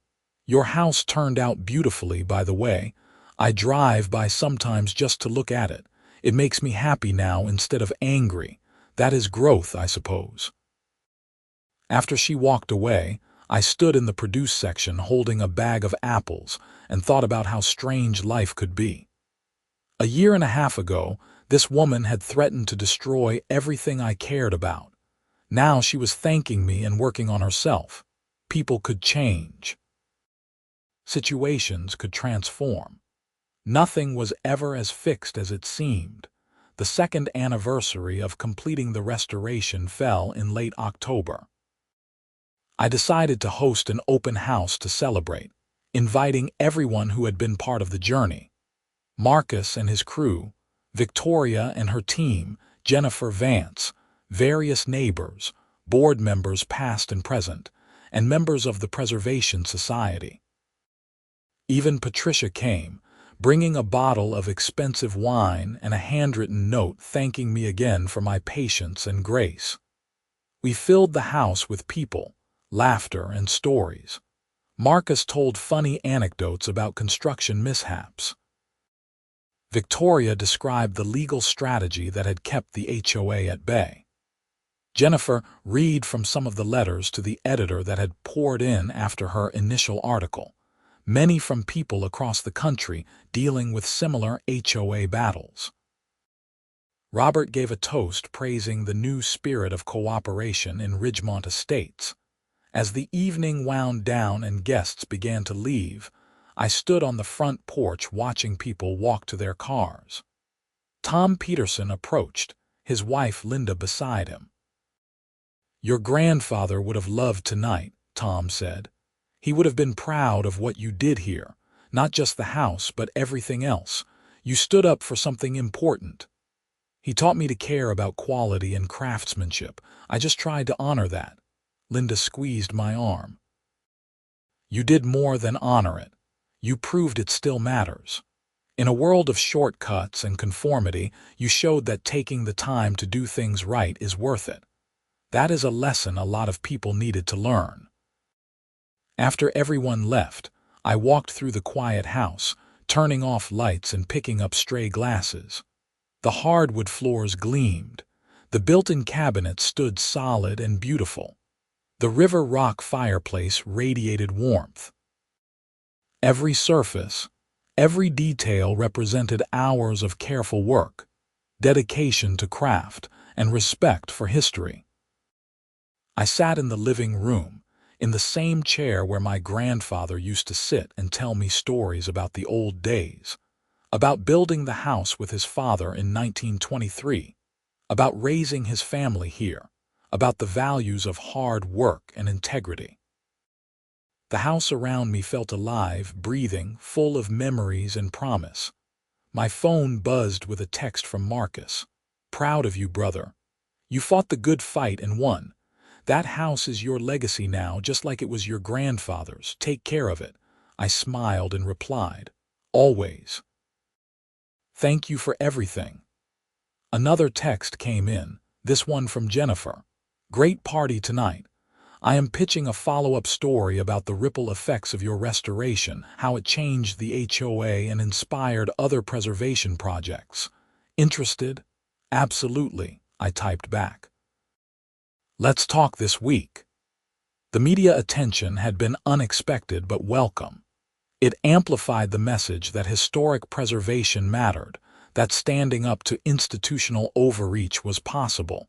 Your house turned out beautifully, by the way. I drive by sometimes just to look at it. It makes me happy now instead of angry. That is growth, I suppose." After she walked away, I stood in the produce section holding a bag of apples and thought about how strange life could be. A year and a half ago, this woman had threatened to destroy everything I cared about. Now she was thanking me and working on herself. People could change. Situations could transform. Nothing was ever as fixed as it seemed. The second anniversary of completing the restoration fell in late October. I decided to host an open house to celebrate, inviting everyone who had been part of the journey. Marcus and his crew, Victoria and her team, Jennifer Vance, various neighbors, board members past and present, and members of the Preservation Society. Even Patricia came, bringing a bottle of expensive wine and a handwritten note thanking me again for my patience and grace. We filled the house with people, laughter, and stories. Marcus told funny anecdotes about construction mishaps. Victoria described the legal strategy that had kept the HOA at bay. Jennifer read from some of the letters to the editor that had poured in after her initial article, many from people across the country dealing with similar HOA battles. Robert gave a toast praising the new spirit of cooperation in Ridgemont Estates. As the evening wound down and guests began to leave, I stood on the front porch watching people walk to their cars. Tom Peterson approached, his wife Linda beside him. "Your grandfather would have loved tonight," Tom said. "He would have been proud of what you did here, not just the house but everything else. You stood up for something important. He taught me to care about quality and craftsmanship. I just tried to honor that." Linda squeezed my arm. "You did more than honor it. You proved it still matters. In a world of shortcuts and conformity, you showed that taking the time to do things right is worth it. That is a lesson a lot of people needed to learn." After everyone left, I walked through the quiet house, turning off lights and picking up stray glasses. The hardwood floors gleamed. The built-in cabinets stood solid and beautiful. The river rock fireplace radiated warmth. Every surface, every detail represented hours of careful work, dedication to craft, and respect for history. I sat in the living room, in the same chair where my grandfather used to sit and tell me stories about the old days, about building the house with his father in 1923, about raising his family here, about the values of hard work and integrity. The house around me felt alive, breathing, full of memories and promise. My phone buzzed with a text from Marcus. "Proud of you, brother. You fought the good fight and won. That house is your legacy now, just like it was your grandfather's. Take care of it." I smiled and replied, "Always." "Thank you for everything." Another text came in, this one from Jennifer. Great party tonight. I am pitching a follow-up story about the ripple effects of your restoration, how it changed the HOA and inspired other preservation projects. Interested? Absolutely, I typed back. Let's talk this week. The media attention had been unexpected but welcome. It amplified the message that historic preservation mattered, that standing up to institutional overreach was possible,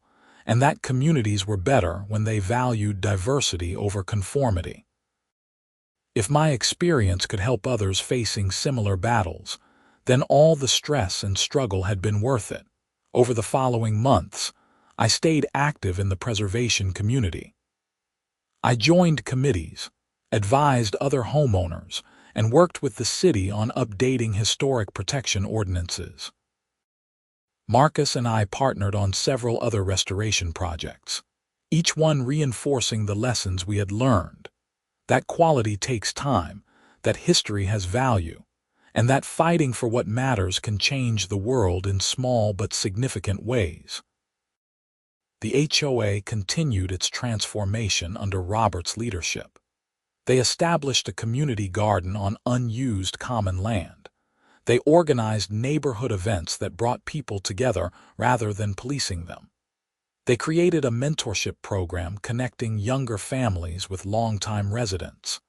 and that communities were better when they valued diversity over conformity. If my experience could help others facing similar battles, then all the stress and struggle had been worth it. Over the following months, I stayed active in the preservation community. I joined committees, advised other homeowners, and worked with the city on updating historic protection ordinances. Marcus and I partnered on several other restoration projects, each one reinforcing the lessons we had learned. That quality takes time, that history has value, and that fighting for what matters can change the world in small but significant ways. The HOA continued its transformation under Robert's leadership. They established a community garden on unused common land. They organized neighborhood events that brought people together rather than policing them. They created a mentorship program connecting younger families with longtime residents.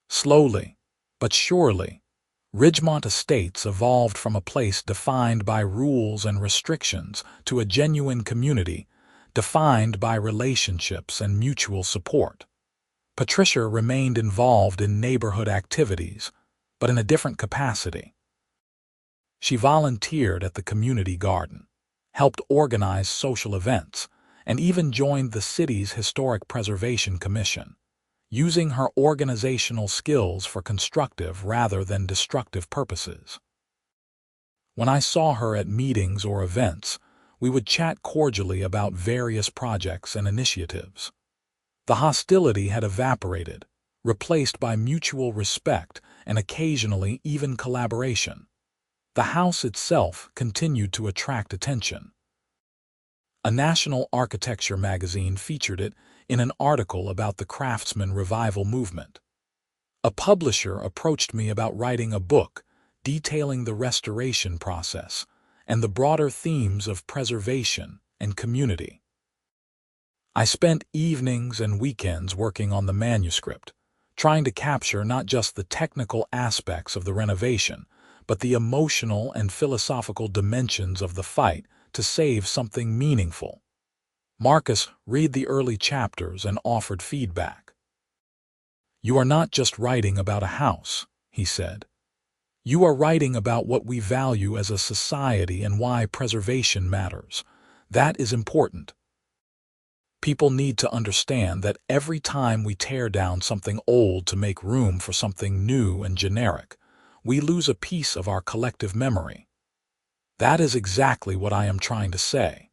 Slowly, but surely, Ridgemont Estates evolved from a place defined by rules and restrictions to a genuine community defined by relationships and mutual support. Patricia remained involved in neighborhood activities, but in a different capacity. She volunteered at the community garden, helped organize social events, and even joined the city's Historic Preservation Commission, using her organizational skills for constructive rather than destructive purposes. When I saw her at meetings or events, we would chat cordially about various projects and initiatives. The hostility had evaporated, replaced by mutual respect and occasionally even collaboration. The house itself continued to attract attention. A national architecture magazine featured it in an article about the Craftsman revival movement. A publisher approached me about writing a book detailing the restoration process and the broader themes of preservation and community. I spent evenings and weekends working on the manuscript, trying to capture not just the technical aspects of the renovation, but the emotional and philosophical dimensions of the fight to save something meaningful. Marcus read the early chapters and offered feedback. "You are not just writing about a house," he said. "You are writing about what we value as a society and why preservation matters. That is important. People need to understand that every time we tear down something old to make room for something new and generic, we lose a piece of our collective memory." That is exactly what I am trying to say.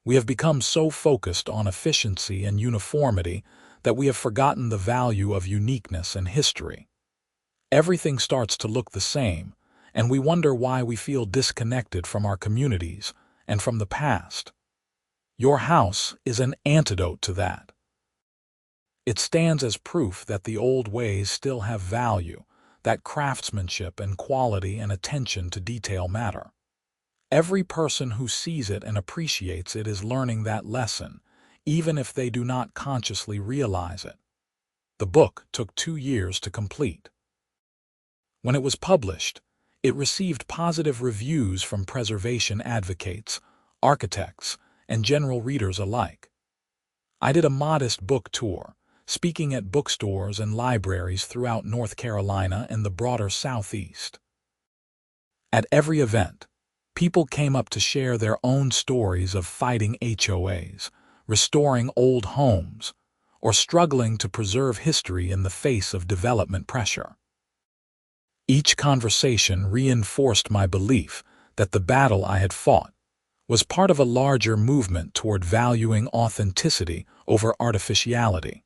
We have become so focused on efficiency and uniformity that we have forgotten the value of uniqueness and history. Everything starts to look the same, and we wonder why we feel disconnected from our communities and from the past. Your house is an antidote to that. It stands as proof that the old ways still have value, that craftsmanship and quality and attention to detail matter. Every person who sees it and appreciates it is learning that lesson, even if they do not consciously realize it. The book took 2 years to complete. When it was published, it received positive reviews from preservation advocates, architects, and general readers alike. I did a modest book tour, speaking at bookstores and libraries throughout North Carolina and the broader Southeast. At every event, people came up to share their own stories of fighting HOAs, restoring old homes, or struggling to preserve history in the face of development pressure. Each conversation reinforced my belief that the battle I had fought was part of a larger movement toward valuing authenticity over artificiality.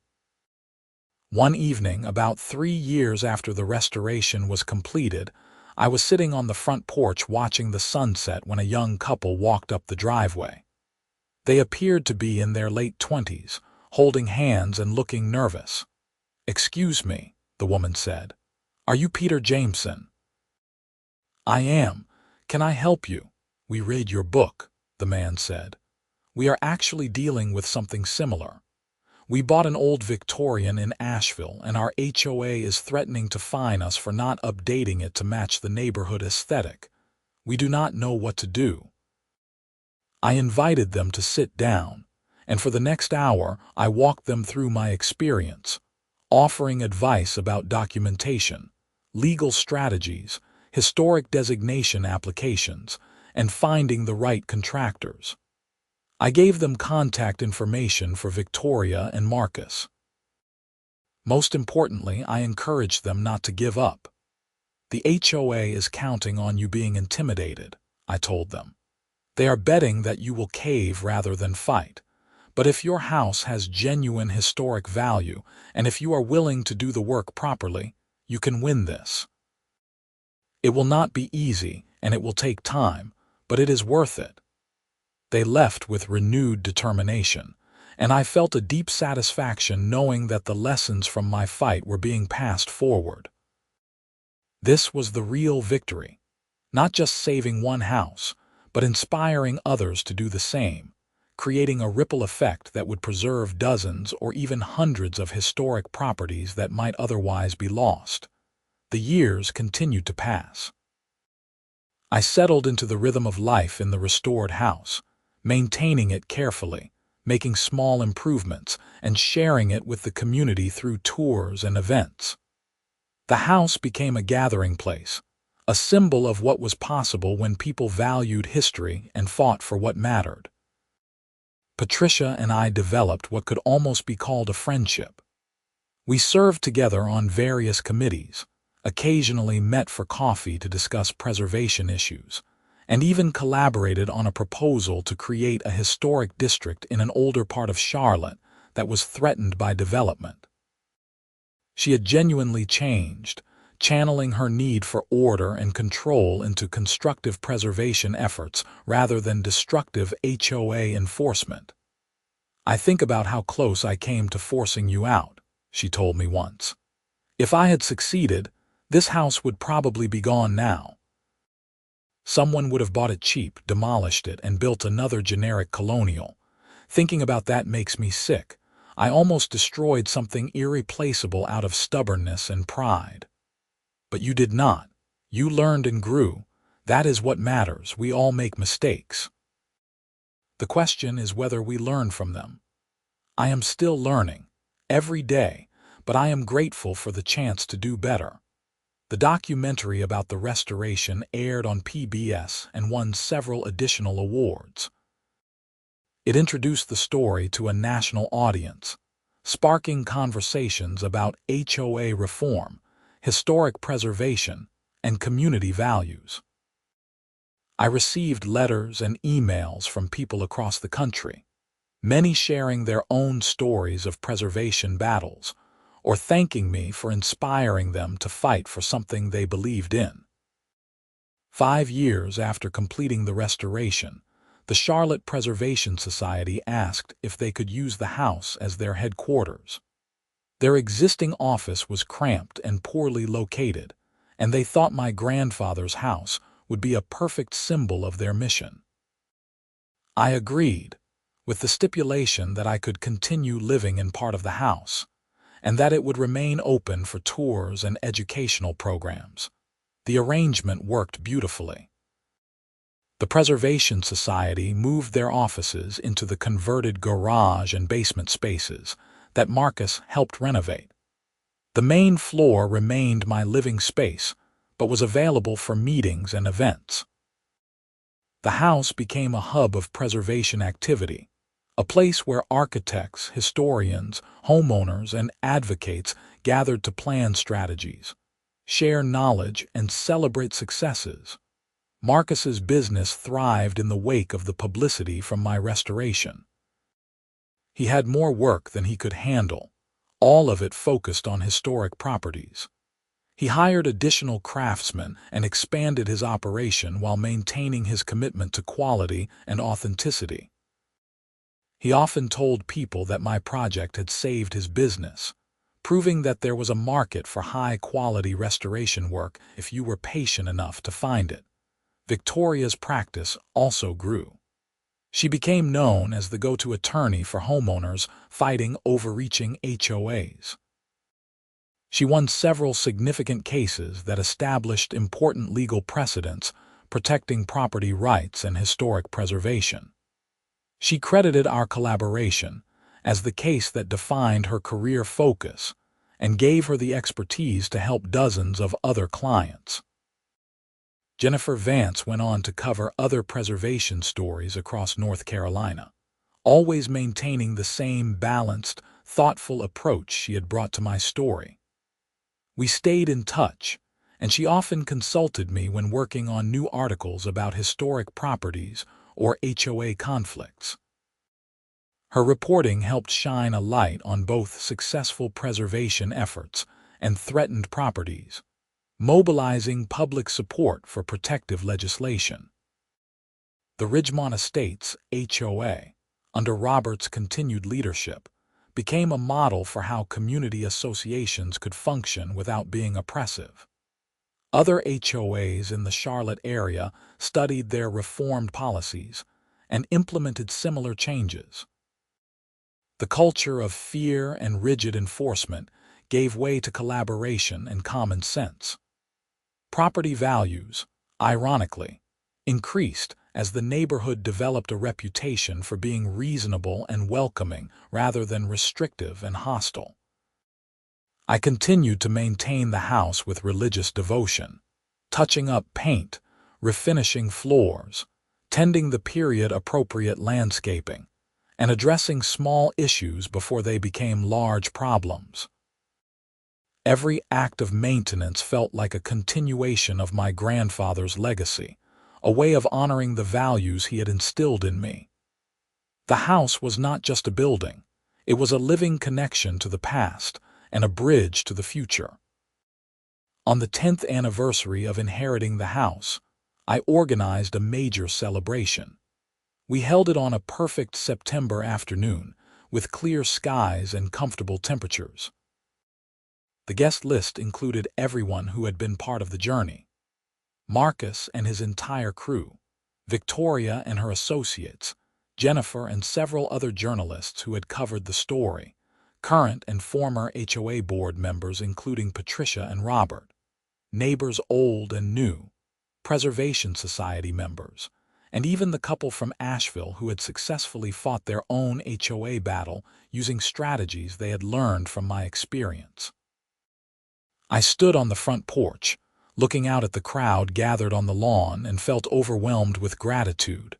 One evening, about 3 years after the restoration was completed, I was sitting on the front porch watching the sunset when a young couple walked up the driveway. They appeared to be in their late 20s, holding hands and looking nervous. "Excuse me," the woman said. "Are you Peter Jameson?" "I am. Can I help you?" "We read your book," the man said. "We are actually dealing with something similar. We bought an old Victorian in Asheville, and our HOA is threatening to fine us for not updating it to match the neighborhood aesthetic. We do not know what to do." I invited them to sit down, and for the next hour I walked them through my experience, offering advice about documentation, legal strategies, historic designation applications, and finding the right contractors. I gave them contact information for Victoria and Marcus. Most importantly, I encouraged them not to give up. "The HOA is counting on you being intimidated," I told them. "They are betting that you will cave rather than fight. But if your house has genuine historic value, and if you are willing to do the work properly, you can win this. It will not be easy, and it will take time, but it is worth it." They left with renewed determination, and I felt a deep satisfaction knowing that the lessons from my fight were being passed forward. This was the real victory, not just saving one house, but inspiring others to do the same, creating a ripple effect that would preserve dozens or even hundreds of historic properties that might otherwise be lost. The years continued to pass. I settled into the rhythm of life in the restored house, maintaining it carefully, making small improvements, and sharing it with the community through tours and events. The house became a gathering place, a symbol of what was possible when people valued history and fought for what mattered. Patricia and I developed what could almost be called a friendship. We served together on various committees, occasionally met for coffee to discuss preservation issues, and even collaborated on a proposal to create a historic district in an older part of Charlotte that was threatened by development. She had genuinely changed, channeling her need for order and control into constructive preservation efforts rather than destructive HOA enforcement. "I think about how close I came to forcing you out," she told me once. "If I had succeeded, this house would probably be gone now. Someone would have bought it cheap, demolished it, and built another generic colonial. Thinking about that makes me sick. I almost destroyed something irreplaceable out of stubbornness and pride. But you did not. You learned and grew. That is what matters. We all make mistakes. The question is whether we learn from them. I am still learning, every day, but I am grateful for the chance to do better." The documentary about the restoration aired on PBS and won several additional awards. It introduced the story to a national audience, sparking conversations about HOA reform, historic preservation, and community values. I received letters and emails from people across the country, many sharing their own stories of preservation battles, or thanking me for inspiring them to fight for something they believed in. 5 years after completing the restoration, the Charlotte Preservation Society asked if they could use the house as their headquarters. Their existing office was cramped and poorly located, and they thought my grandfather's house would be a perfect symbol of their mission. I agreed, with the stipulation that I could continue living in part of the house, and that it would remain open for tours and educational programs. The arrangement worked beautifully. The Preservation Society moved their offices into the converted garage and basement spaces that Marcus helped renovate. The main floor remained my living space, but was available for meetings and events. The house became a hub of preservation activity, a place where architects, historians, homeowners, and advocates gathered to plan strategies, share knowledge, and celebrate successes. Marcus's business thrived in the wake of the publicity from my restoration. He had more work than he could handle, all of it focused on historic properties. He hired additional craftsmen and expanded his operation while maintaining his commitment to quality and authenticity. He often told people that my project had saved his business, proving that there was a market for high-quality restoration work if you were patient enough to find it. Victoria's practice also grew. She became known as the go-to attorney for homeowners fighting overreaching HOAs. She won several significant cases that established important legal precedents protecting property rights and historic preservation. She credited our collaboration as the case that defined her career focus and gave her the expertise to help dozens of other clients. Jennifer Vance went on to cover other preservation stories across North Carolina, always maintaining the same balanced, thoughtful approach she had brought to my story. We stayed in touch, and she often consulted me when working on new articles about historic properties or HOA conflicts. Her reporting helped shine a light on both successful preservation efforts and threatened properties, mobilizing public support for protective legislation. The Ridgemont Estates HOA, under Robert's continued leadership, became a model for how community associations could function without being oppressive. Other HOAs in the Charlotte area studied their reformed policies and implemented similar changes. The culture of fear and rigid enforcement gave way to collaboration and common sense. Property values, ironically, increased as the neighborhood developed a reputation for being reasonable and welcoming rather than restrictive and hostile. I continued to maintain the house with religious devotion, touching up paint, refinishing floors, tending the period-appropriate landscaping, and addressing small issues before they became large problems. Every act of maintenance felt like a continuation of my grandfather's legacy, a way of honoring the values he had instilled in me. The house was not just a building, it was a living connection to the past and a bridge to the future. On the 10th anniversary of inheriting the house, I organized a major celebration. We held it on a perfect September afternoon, with clear skies and comfortable temperatures. The guest list included everyone who had been part of the journey. Marcus and his entire crew, Victoria and her associates, Jennifer and several other journalists who had covered the story, current and former HOA board members including Patricia and Robert, neighbors old and new, Preservation Society members, and even the couple from Asheville who had successfully fought their own HOA battle using strategies they had learned from my experience. I stood on the front porch, looking out at the crowd gathered on the lawn, and felt overwhelmed with gratitude.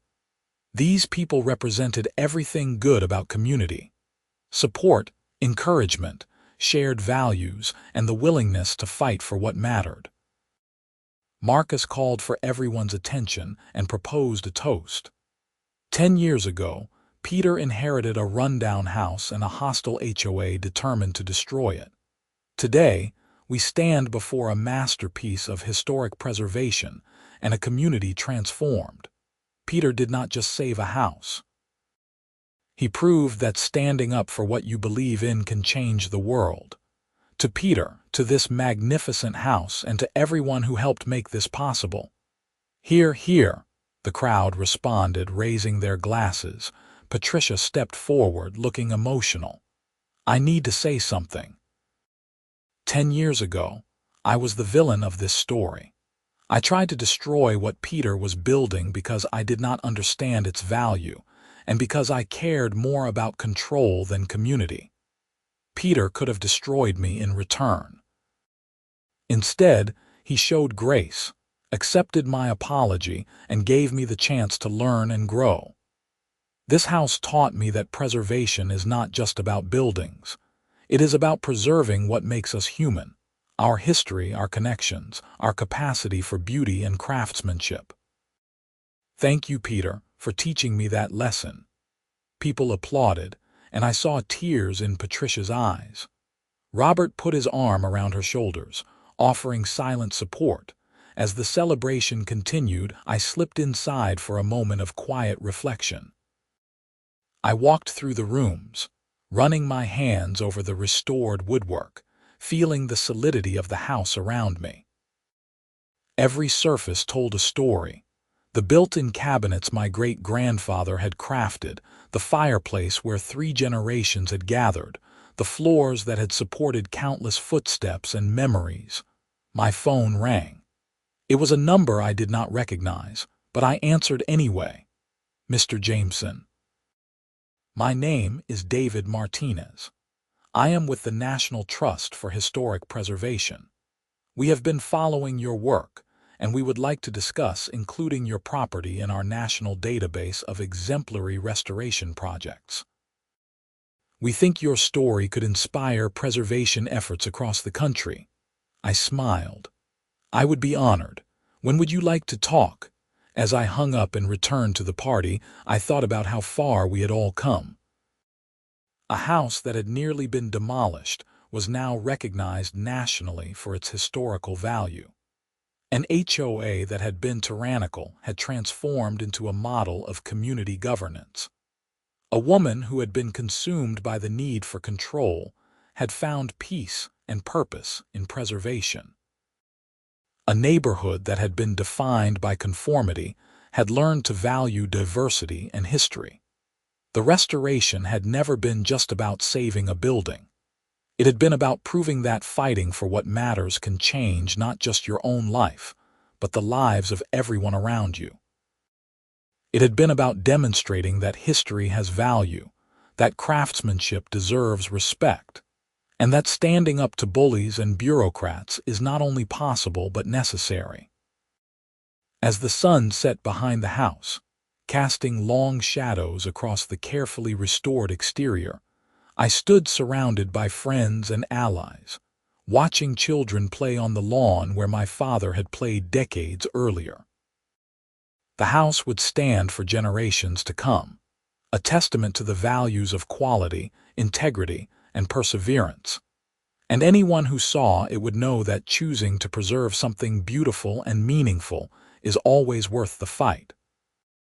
These people represented everything good about community: support, encouragement, shared values, and the willingness to fight for what mattered. Marcus called for everyone's attention and proposed a toast. 10 years ago, Peter inherited a rundown house and a hostile HOA determined to destroy it. Today, we stand before a masterpiece of historic preservation and a community transformed. Peter did not just save a house. He proved that standing up for what you believe in can change the world. To Peter, to this magnificent house, and to everyone who helped make this possible. "Hear, hear," the crowd responded, raising their glasses. Patricia stepped forward, looking emotional. "I need to say something. 10 years ago, I was the villain of this story. I tried to destroy what Peter was building because I did not understand its value, and because I cared more about control than community. Peter could have destroyed me in return. Instead, he showed grace, accepted my apology, and gave me the chance to learn and grow. This house taught me that preservation is not just about buildings. It is about preserving what makes us human: our history, our connections, our capacity for beauty and craftsmanship. Thank you, Peter, for teaching me that lesson." People applauded, and I saw tears in Patricia's eyes. Robert put his arm around her shoulders, offering silent support. As the celebration continued, I slipped inside for a moment of quiet reflection. I walked through the rooms, running my hands over the restored woodwork, feeling the solidity of the house around me. Every surface told a story. The built-in cabinets my great-grandfather had crafted, the fireplace where 3 generations had gathered, the floors that had supported countless footsteps and memories. My phone rang. It was a number I did not recognize, but I answered anyway. Mr. Jameson. My name is David Martinez. I am with the National Trust for Historic Preservation. We have been following your work, and we would like to discuss including your property in our national database of exemplary restoration projects. We think your story could inspire preservation efforts across the country. I smiled. I would be honored. When would you like to talk? As I hung up and returned to the party, I thought about how far we had all come. A house that had nearly been demolished was now recognized nationally for its historical value. An HOA that had been tyrannical had transformed into a model of community governance. A woman who had been consumed by the need for control had found peace and purpose in preservation. A neighborhood that had been defined by conformity had learned to value diversity and history. The restoration had never been just about saving a building. It had been about proving that fighting for what matters can change not just your own life, but the lives of everyone around you. It had been about demonstrating that history has value, that craftsmanship deserves respect, and that standing up to bullies and bureaucrats is not only possible but necessary. As the sun set behind the house, casting long shadows across the carefully restored exterior, I stood surrounded by friends and allies, watching children play on the lawn where my father had played decades earlier. The house would stand for generations to come, a testament to the values of quality, integrity, and perseverance. And anyone who saw it would know that choosing to preserve something beautiful and meaningful is always worth the fight.